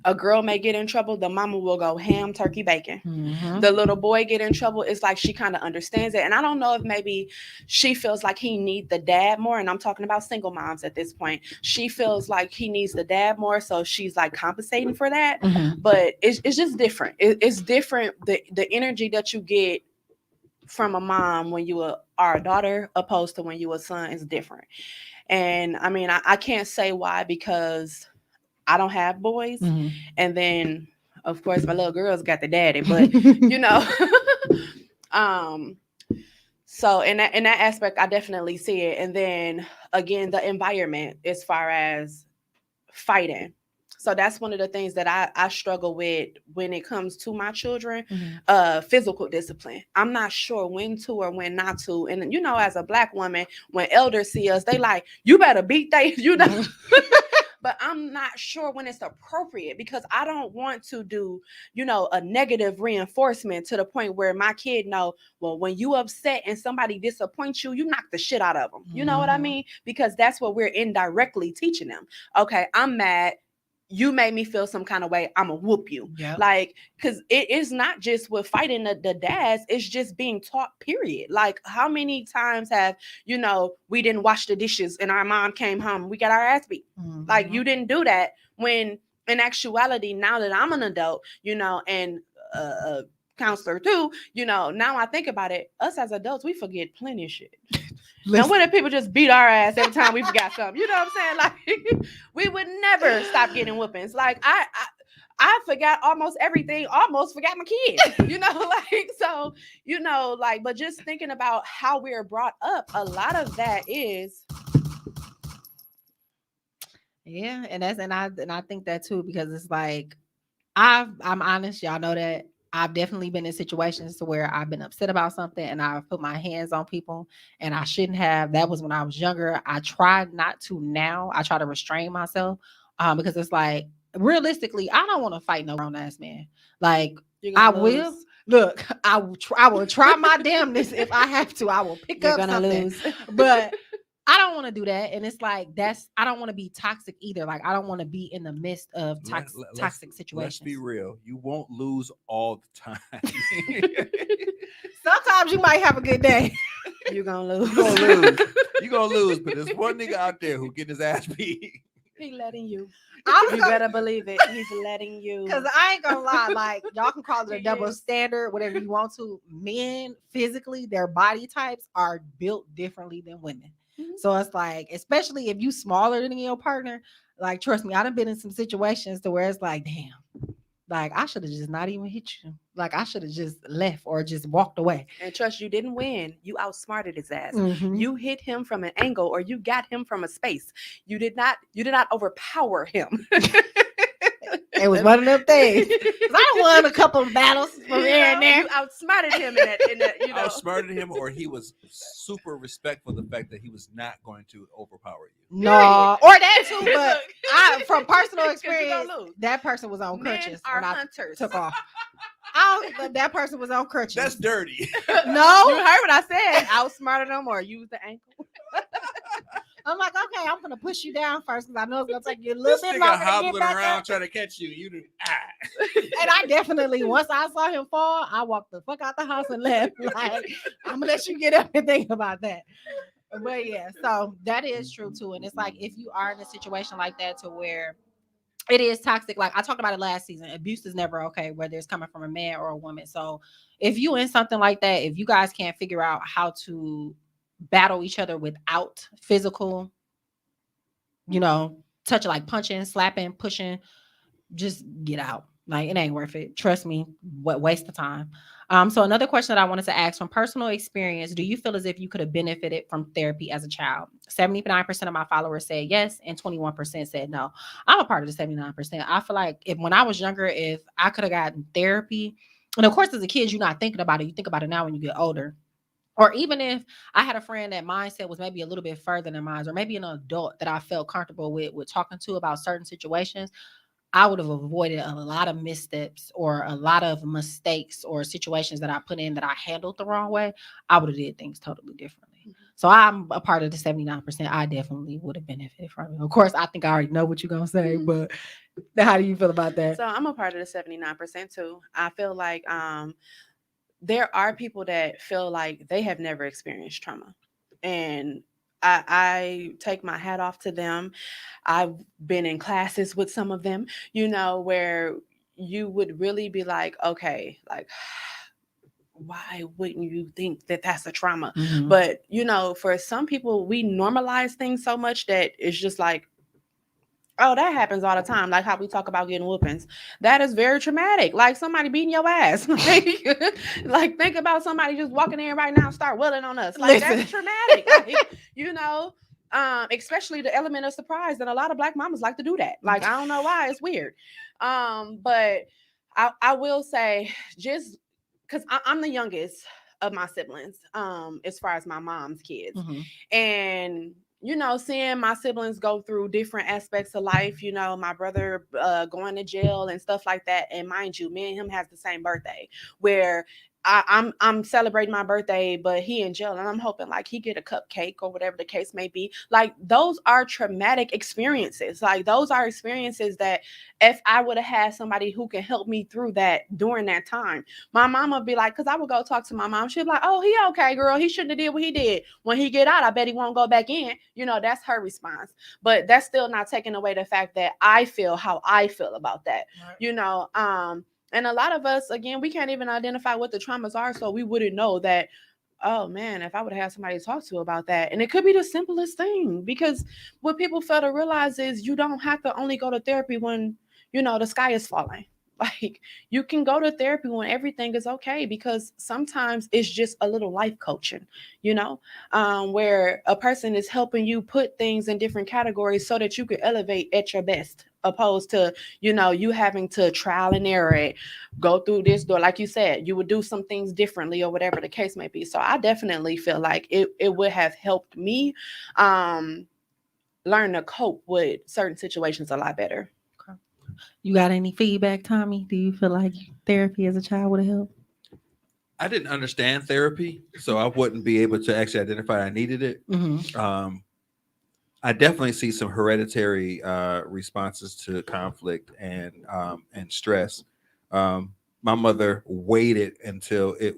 A girl may get in trouble, the mama will go ham, turkey, bacon. The little boy get in trouble, it's like she kind of understands it. And I don't know if maybe she feels like he needs the dad more. And I'm talking about single moms at this point. She feels like he needs the dad more, so she's like compensating for that. But it's just different. It's different. The energy that you get from a mom when you are a daughter opposed to when you a son is different. And I mean, I can't say why, because I don't have boys. And then of course my little girl's got the daddy, but so in that aspect, I definitely see it. And then again, the environment as far as fighting. So that's one of the things that I struggle with when it comes to my children, physical discipline. I'm not sure when to or when not to. And as a Black woman, when elders see us, they like, you better beat they, But I'm not sure when it's appropriate, because I don't want to do, a negative reinforcement to the point where my kid know, well, when you upset and somebody disappoints you, you knock the shit out of them. You know what I mean? Because that's what we're indirectly teaching them. Okay, I'm mad. You made me feel some kind of way. I'm gonna whoop you. Like, because it is not just with fighting the dads, it's just being taught, period. Like, how many times have, we didn't wash the dishes and our mom came home, we got our ass beat. Like, you didn't do that, when in actuality, now that I'm an adult, and counselor too, now I think about it, us as adults, we forget plenty of shit. Now, what if people just beat our ass every time we forgot something? You know what I'm saying? Like, we would never stop getting whoopings. Like, I forgot almost everything, almost forgot my kids, but just thinking about how we're brought up, a lot of that is. Yeah. And I think that too, because it's like, I'm honest, y'all know that I've definitely been in situations to where I've been upset about something and I've put my hands on people and I shouldn't have. That was when I was younger. I tried not to now. I try to restrain myself because it's like, realistically, I don't want to fight no grown ass man. Like, I will. Look, I will try my damnness if I have to. I will pick up something. But I don't want to do that. And it's like, I don't want to be toxic either. Like, I don't want to be in the midst of toxic situations. Let's be real. You won't lose all the time. Sometimes you might have a good day. You're going to lose. You're going to lose. But there's one nigga out there who getting his ass beat. He letting you. You better believe it. He's letting you. Because I ain't gonna lie, like, y'all can call it a double standard, whatever you want to. Men, physically, their body types are built differently than women. So it's like, especially if you smaller than your partner, like, trust me, I done been in some situations to where it's like, damn, like, I should have just not even hit you. Like, I should have just left or just walked away. And trust, you didn't win. You outsmarted his ass. You hit him from an angle, or you got him from a space. You did not overpower him. It was one of them things. I won a couple of battles from here and there. You outsmarted him in that. Outsmarted him, or he was super respectful of the fact that he was not going to overpower you. No, or that too. But from personal experience, that person was on crutches when I took off. That person was on crutches. That's dirty. No, you heard what I said. Outsmarted them or use the ankle. I'm like, okay, I'm gonna push you down first because I know it's gonna take you a little bit longer hobbling to get back around up. trying to catch you. You didn't. And I definitely, once I saw him fall, I walked the fuck out the house and left. Like, I'm gonna let you get up and think about that. But yeah, so that is true too. And it's like, if you are in a situation like that to where it is toxic, like I talked about it last season, abuse is never okay, whether it's coming from a man or a woman. So if you in something like that, if you guys can't figure out how to battle each other without physical, touching, like punching, slapping, pushing, just get out. Like it ain't worth it. Trust me. What waste of time. So another question that I wanted to ask from personal experience, do you feel as if you could have benefited from therapy as a child? 79% of my followers said yes, and 21% said no. I'm a part of the 79%. I feel like if when I was younger, if I could have gotten therapy, and of course, as a kid, you're not thinking about it. You think about it now when you get older. Or even if I had a friend that mindset was maybe a little bit further than mine, or maybe an adult that I felt comfortable with talking to about certain situations, I would have avoided a lot of missteps or a lot of mistakes or situations that I put in that I handled the wrong way. I would have did things totally differently. So I'm a part of the 79%. I definitely would have benefited from it. Of course, I think I already know what you're gonna say, but how do you feel about that? So I'm a part of the 79% too. I feel like there are people that feel like they have never experienced trauma. And I take my hat off to them. I've been in classes with some of them, where you would really be like, okay, like, why wouldn't you think that that's a trauma? Mhm. But, for some people, we normalize things so much that it's just like, oh, that happens all the time. Like how we talk about getting whoopings. That is very traumatic. Like somebody beating your ass. Like think about somebody just walking in right now and start willing on us. Like that's traumatic. Like, especially the element of surprise. And a lot of Black mamas like to do that. Like, I don't know why. It's weird. But I will say, just because I'm the youngest of my siblings, as far as my mom's kids. Mhm. And seeing my siblings go through different aspects of life, my brother going to jail and stuff like that. And mind you, me and him has the same birthday, where I'm celebrating my birthday, but he in jail, and I'm hoping like he get a cupcake or whatever the case may be. Like those are traumatic experiences. Like those are experiences that if I would have had somebody who can help me through that during that time, my mom would be like, because I would go talk to my mom. She'd be like, oh, he okay, girl. He shouldn't have did what he did. When he get out, I bet he won't go back in. That's her response. But that's still not taking away the fact that I feel how I feel about that. Right. And a lot of us, again, we can't even identify what the traumas are, so we wouldn't know that, oh man, if I would have had somebody to talk to about that. And it could be the simplest thing, because what people fail to realize is you don't have to only go to therapy when, the sky is falling. Like you can go to therapy when everything is okay, because sometimes it's just a little life coaching, where a person is helping you put things in different categories so that you can elevate at your best, opposed to, you having to trial and error it, go through this door. Like you said, you would do some things differently or whatever the case may be. So I definitely feel like it would have helped me learn to cope with certain situations a lot better. You got any feedback, Tommy? Do you feel like therapy as a child would have helped? I didn't understand therapy, so I wouldn't be able to actually identify I needed it. Mm-hmm. I definitely see some hereditary responses to conflict and stress. My mother waited until it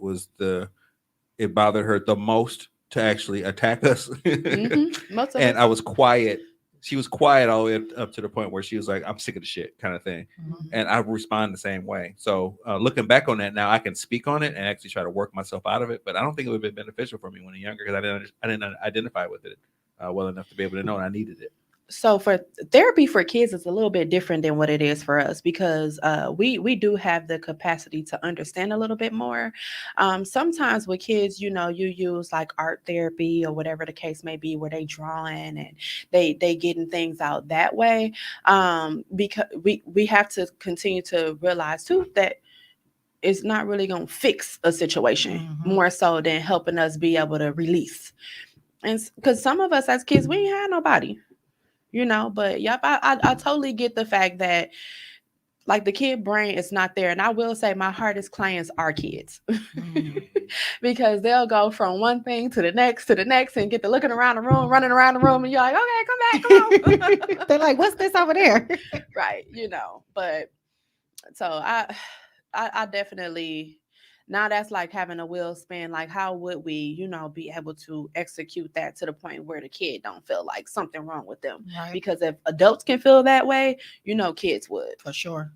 bothered her the most to actually attack us, Mm-hmm. and I was quiet. She was quiet all the way up to the point where she was like, "I'm sick of the shit," kind of thing, and I respond the same way. So looking back on that now, I can speak on it and actually try to work myself out of it. But I don't think it would have been beneficial for me when I was younger, because I didn't identify with it well enough to be able to know I needed it. So for therapy for kids is a little bit different than what it is for us, because we do have the capacity to understand a little bit more. Sometimes with kids, you use like art therapy or whatever the case may be, where they drawing and they getting things out that way. Because we have to continue to realize too that it's not really going to fix a situation, more so than helping us be able to release. And because some of us as kids, we ain't had nobody. But yep, I totally get the fact that like the kid brain is not there. And I will say my hardest clients are kids, because they'll go from one thing to the next and get to looking around the room, running around the room, and you're like, okay, come back, come on. They're like, what's this over there? Right. But so I definitely, now that's like having a wheel spin. Like how would we, be able to execute that to the point where the kid don't feel like something wrong with them? Right. Because if adults can feel that way, kids would. For sure.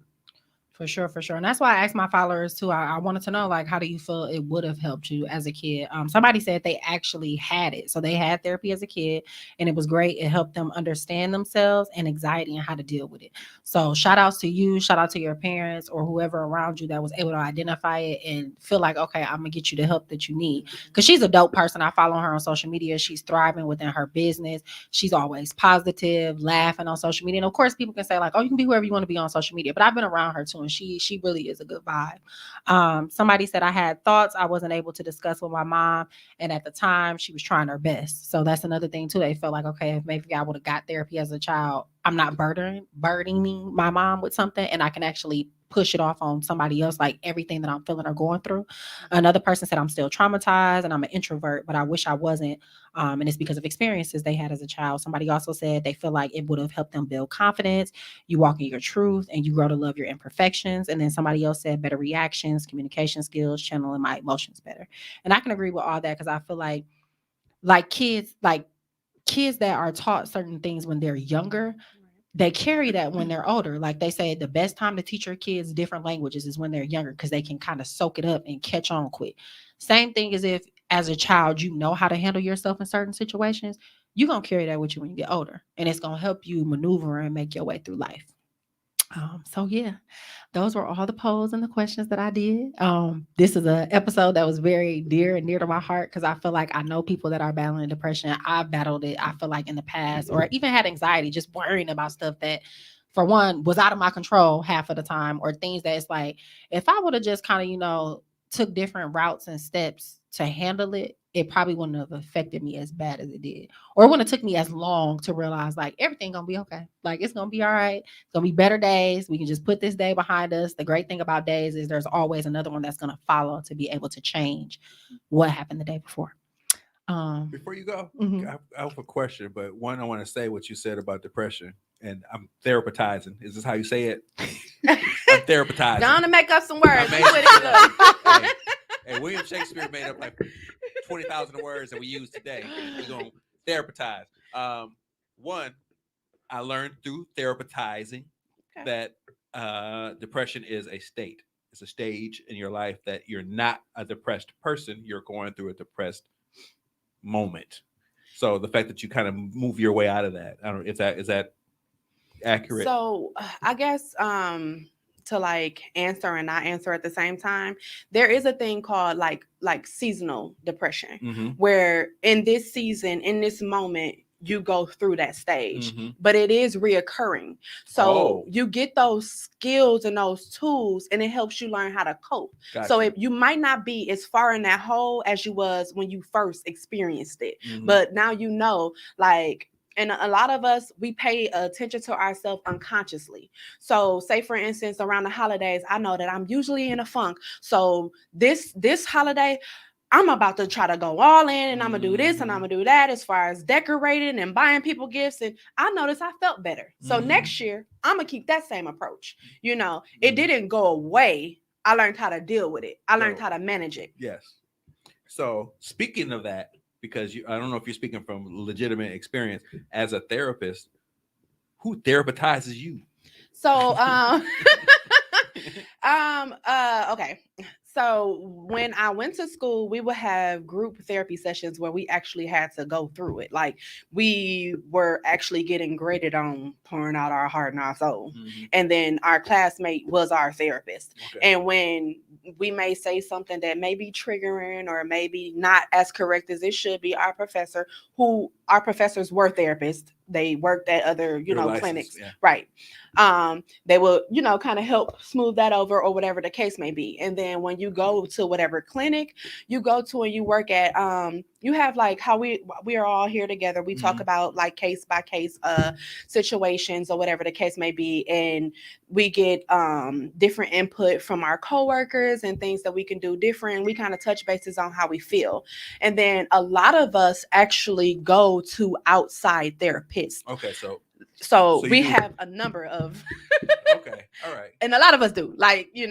For sure, for sure. And that's why I asked my followers too. I wanted to know, like, how do you feel it would have helped you as a kid? Somebody said they actually had it. So they had therapy as a kid and it was great. It helped them understand themselves and anxiety and how to deal with it. So shout outs to you, shout out to your parents or whoever around you that was able to identify it and feel like, okay, I'm gonna get you the help that you need. Because she's a dope person. I follow her on social media. She's thriving within her business. She's always positive, laughing on social media. And of course, people can say, like, oh, you can be whoever you want to be on social media. But I've been around her too, and she really is a good vibe. Somebody said I had thoughts I wasn't able to discuss with my mom, and at the time she was trying her best. So that's another thing too. They felt like, okay, if maybe I would have got therapy as a child, I'm not burdening my mom with something, and I can actually push it off on somebody else, like everything that I'm feeling or going through. Another person said I'm still traumatized and I'm an introvert, but I wish I wasn't. And it's because of experiences they had as a child. Somebody also said they feel like it would have helped them build confidence. You walk in your truth and you grow to love your imperfections. And then somebody else said better reactions, communication skills, channeling my emotions better. And I can agree with all that because I feel like kids that are taught certain things when they're younger, they carry that when they're older. Like they say, the best time to teach your kids different languages is when they're younger because they can kind of soak it up and catch on quick. Same thing as if as a child, you know how to handle yourself in certain situations, you're going to carry that with you when you get older. And it's going to help you maneuver and make your way through life. So yeah, those were all the polls and the questions that I did. This is an episode that was very dear and near to my heart because I feel like I know people that are battling depression. I've battled it, I feel like, in the past, or even had anxiety, just worrying about stuff that, for one, was out of my control half of the time, or things that it's like, if I would have just kind of, took different routes and steps to handle it, it probably wouldn't have affected me as bad as it did. Or it wouldn't have took me as long to realize like everything gonna be okay. Like it's gonna be all right. It's gonna be better days. We can just put this day behind us. The great thing about days is there's always another one that's gonna follow to be able to change what happened the day before. Before you go, Mhm. I have a question, but one, I want to say what you said about depression, and I'm therapizing. Is this how you say it? I'm therapizing. Gonna make up some I words. made Put it up. hey, William Shakespeare made up like 20,000 words that we use today. We're gonna therapize. One, I learned through therapizing that depression is a state. It's a stage in your life that you're not a depressed person. You're going through a depressed moment. So the fact that you kind of move your way out of that, I don't know, is that accurate? So I guess to like answer and not answer at the same time, there is a thing called like seasonal depression, Mm-hmm. where in this season, in this moment, you go through that stage, Mm-hmm. but it is reoccurring. So you get those skills and those tools, and it helps you learn how to cope. Gotcha. So if you might not be as far in that hole as you was when you first experienced it, Mhm. but now you know, like. And a lot of us, we pay attention to ourselves unconsciously. So say for instance, around the holidays, I know that I'm usually in a funk. So this holiday, I'm about to try to go all in, and I'm gonna do this and I'm gonna do that as far as decorating and buying people gifts. And I noticed I felt better. So next year, I'm gonna keep that same approach. It didn't go away. I learned how to deal with it. I learned how to manage it. Yes. So speaking of that, because I don't know if you're speaking from legitimate experience as a therapist, who therapizes you? So okay. So when I went to school, we would have group therapy sessions where we actually had to go through it. Like we were actually getting graded on pouring out our heart and our soul. Mm-hmm. And then our classmate was our therapist. Okay. And when we may say something that may be triggering or maybe not as correct as it should be, our professors were therapists. They worked at other, clinics. Yeah. Right. They will, kind of help smooth that over or whatever the case may be. And then when you go to whatever clinic you go to and you work at, you have like how we are all here together. We talk about like case by case situations or whatever the case may be. And we get different input from our coworkers and things that we can do different. We kind of touch bases on how we feel. And then a lot of us actually go to outside therapists. Okay, so we have a number of okay, all right, and a lot of us do, like your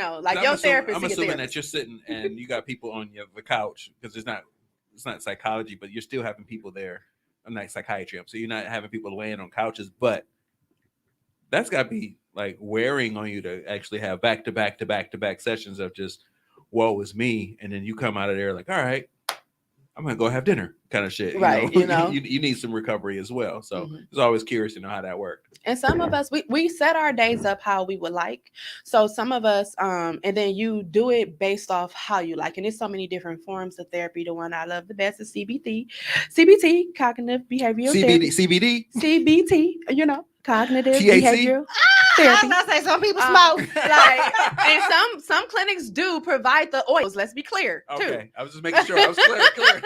therapist. I'm assuming that you're sitting and you got people on the couch, because it's not psychology, but you're still having people there. I'm not psychiatry, so you're not having people laying on couches, but that's got to be like wearing on you to actually have back to back to back to back sessions of just woe is me, and then you come out of there like, all right, I'm gonna go have dinner kind of shit. Right, you know. You need some recovery as well. So Mhm. it's always curious to know how that worked. And some of us, we set our days up how we would like. So some of us, and then you do it based off how you like. And there's so many different forms of therapy. The one I love the best is CBT, cognitive behavioral therapy. CBD. CBT, you know, cognitive THC? behavioral I therapy. was gonna say some people Um, smoke. Like, and some clinics do provide the oils. Let's be clear, too. Okay, I was just making sure I was clear.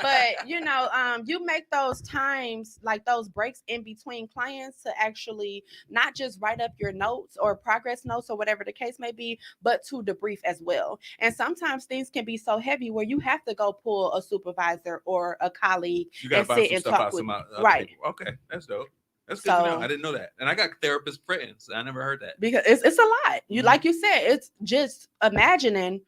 But you know, you make those times, like those breaks in between clients, to actually not just write up your notes or progress notes or whatever the case may be, but to debrief as well. And sometimes things can be so heavy where you have to go pull a supervisor or a colleague You gotta and find sit some and stuff talk out with some other right. people. Okay, that's dope. That's good to know. So- I didn't know that, and I got therapist friends. I never heard that. because it's a lot. You Mhm. like you said, it's just imagining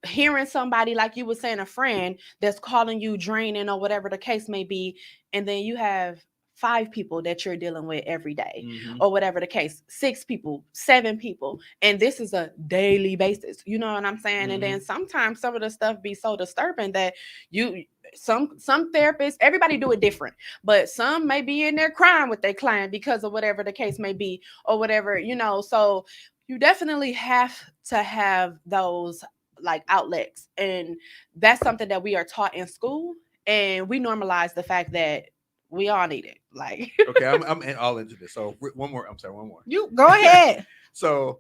hearing somebody, like you were saying, a friend that's calling you draining or whatever the case may be, and then you have 5 people that you're dealing with every day Mhm. or whatever the case, 6 people, 7 people, and this is a daily basis, you know what I'm saying? And then sometimes some of the stuff be so disturbing that you some therapists, everybody do it different, but some may be in there crying with their client because of whatever the case may be or whatever, you know. So you definitely have to have those like outlets, and that's something that we are taught in school, and we normalize the fact that we all need it. Like, Okay, I'm all into this. So one more. I'm sorry, one more. You go ahead. So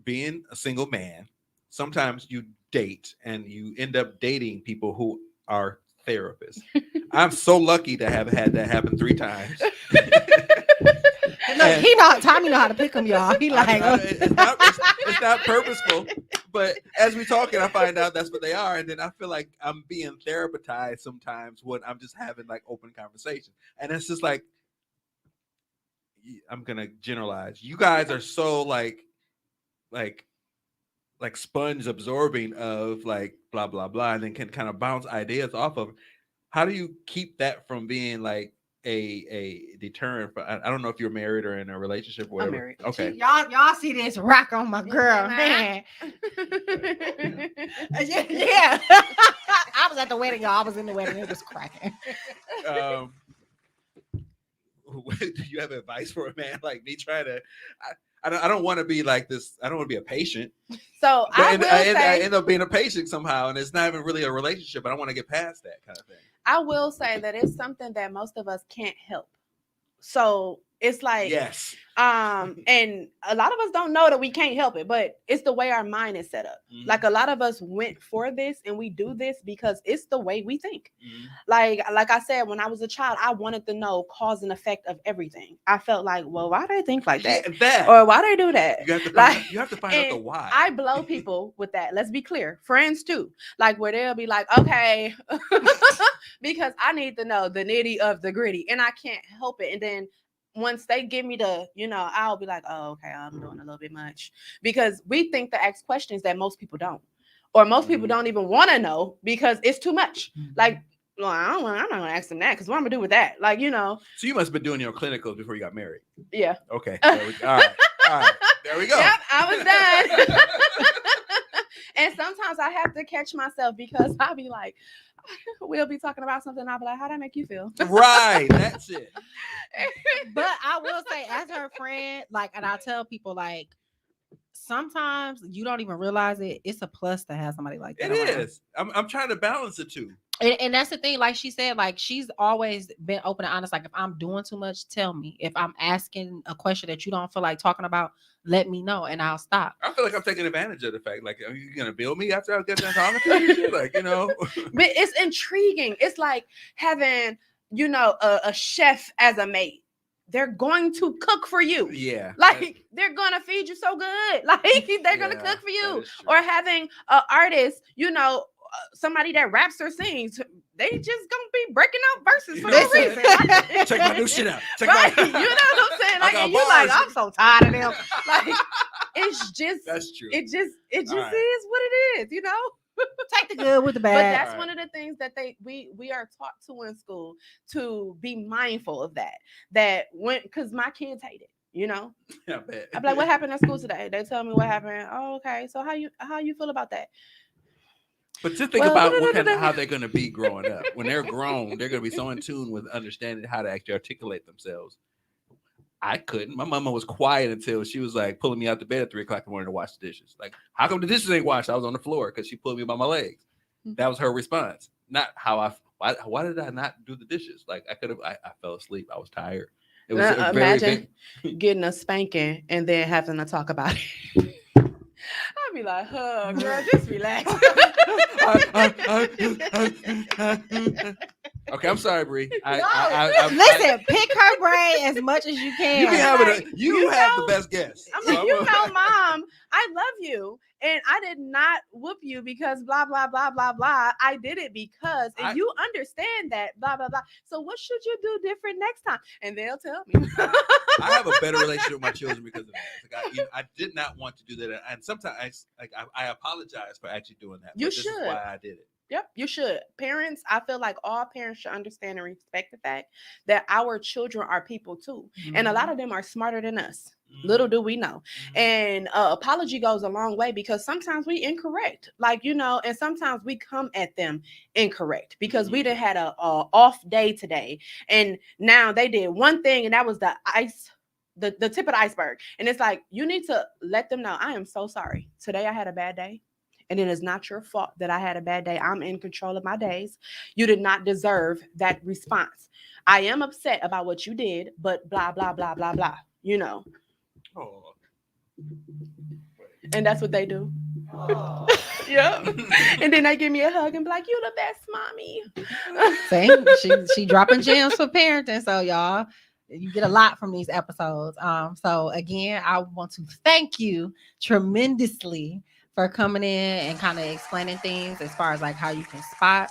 being a single man, sometimes you date and you end up dating people who are therapists. I'm so lucky to have had that happen 3 times. Look, Tommy know how to pick them, y'all. He like, It's not purposeful, but as we talking, I find out that's what they are, and then I feel like I'm being therapized sometimes when I'm just having like open conversation, and it's just like, I'm gonna generalize. You guys are so like sponge absorbing of like blah blah blah, and then can kind of bounce ideas off of. How do you keep that from being like a deterrent? For, I don't know if you're married or in a relationship or I'm whatever. married. Okay. y'all see this rock on my girl, man. Yeah. I was at the wedding, y'all. I was in the wedding. It was cracking. Do you have advice for a man like me trying to? I don't want to be like this. I don't want to be a patient. So But I I end up being a patient somehow, and it's not even really a relationship. But I want to get past that kind of thing. I will say that it's something that most of us can't help. So it's like, Yes. and a lot of us don't know that we can't help it, but it's the way our mind is set up. Mhm. Like a lot of us went for this and we do this because it's the way we think. Mhm. Like I said, when I was a child, I wanted to know cause and effect of everything. I felt like, well, why do they think like that? Yeah, that. Or why do they do that? You have to find, Like, you have to find out the and why. I blow people with that. Let's be clear. Friends too. Like where they'll be like, okay, because I need to know the nitty of the gritty and I can't help it. And then once they give me the, I'll be like, oh, okay, I'm doing a little bit much. Because we think to ask questions that most people don't. Or most people Mhm. don't even want to know because it's too much. Like, well, I'm not going to ask them that because what I'm going to do with that? Like, So you must have been doing your clinicals before you got married. yeah. Okay. All right. There we go. Yep, I was done. And sometimes I have to catch myself because I'll be like, we'll be talking about something. I'll be like, how'd that make you feel? Right. That's it. But I will say, as her friend, like, and I tell people, like, sometimes you don't even realize it. It's a plus to have somebody like that. It around. is. I'm trying to balance the two. And that's the thing, like she said, like she's always been open and honest. Like if I'm doing too much, tell me. If I'm asking a question that you don't feel like talking about, let me know and I'll stop. I feel like I'm taking advantage of the fact, like, are you gonna bill me after I get done talking to you? Like, But it's intriguing. It's like having, a chef as a mate. They're going to cook for you. Yeah. Like they're gonna feed you so good. Like they're gonna Yeah, cook for you. that is true. Or having an artist, somebody that raps or sings, they just gonna be breaking out verses for no Listen. reason. Like, Check my new shit out. Check right? my You know what I'm saying? I Like, got and you like, bars. I'm so tired of them. Like, it's just, That's true. it just All right. is what it is. Take the good with the But bad. that's Right. one of the things that we are taught to in school, to be mindful of that when, because my kids hate it. You know, I bet. I'd be like, what happened at school today? They tell me what happened. Oh, okay. So how you feel about that? But just think Well, about how they're going to be growing up. When they're grown, they're going to be so in tune with understanding how to actually articulate themselves. I couldn't. My mama was quiet until she was like pulling me out the bed at 3 o'clock in the morning to wash the dishes. Like, how come the dishes ain't washed? I was on the floor because she pulled me by my legs. That was her response. Not how why did I not do the dishes? Like I fell asleep. I was tired. It was imagine getting a spanking and then having to talk about it. I'd be like, girl, just relax. Okay, I'm sorry, Bree. Listen, pick her brain as much as you can. You can have you have the best guess. I'm like, Mom, I love you. And I did not whoop you because blah, blah, blah, blah, blah. I did it because, and you understand that, blah, blah, blah. So what should you do different next time? And they'll tell me. I have a better relationship with my children because of that. Like I did not want to do that. And sometimes I apologize for actually doing that. You this should. is why I did it. Yep, you should. Parents, I feel like all parents should understand and respect the fact that our children are people too. Mm-hmm. And a lot of them are smarter than us. Mm-hmm. Little do we know. Mm-hmm. And apology goes a long way because sometimes we incorrect. Like, and sometimes we come at them incorrect because we done had a off day today. And now they did one thing and that was the tip of the iceberg. And it's like, you need to let them know, I am so sorry. Today I had a bad day. And it is not your fault that I had a bad day. I'm in control of my days. You did not deserve that response. I am upset about what you did, but blah, blah, blah, blah, blah, Oh. And that's what they do. Oh. Yep. And then they give me a hug and be like, you the best, mommy. See, she dropping gems for parenting. So y'all, you get a lot from these episodes. So again, I want to thank you tremendously for coming in and kind of explaining things as far as like how you can spot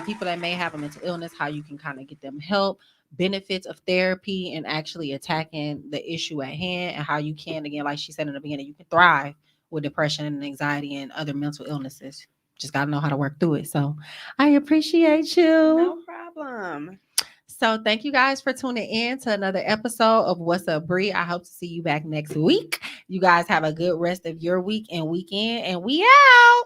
people that may have a mental illness, how you can kind of get them help, benefits of therapy and actually attacking the issue at hand, and how you can, again, like she said in the beginning, you can thrive with depression and anxiety and other mental illnesses. Just got to know how to work through it. So I appreciate you. No problem. So thank you guys for tuning in to another episode of What's Up, Bree. I hope to see you back next week. You guys have a good rest of your week and weekend, and we out.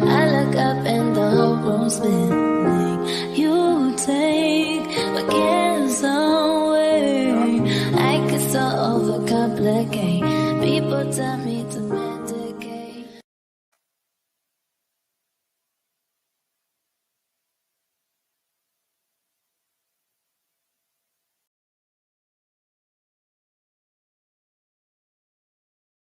I look up and the whole room's spinning. You take my cares away. I could so overcomplicate. People tell me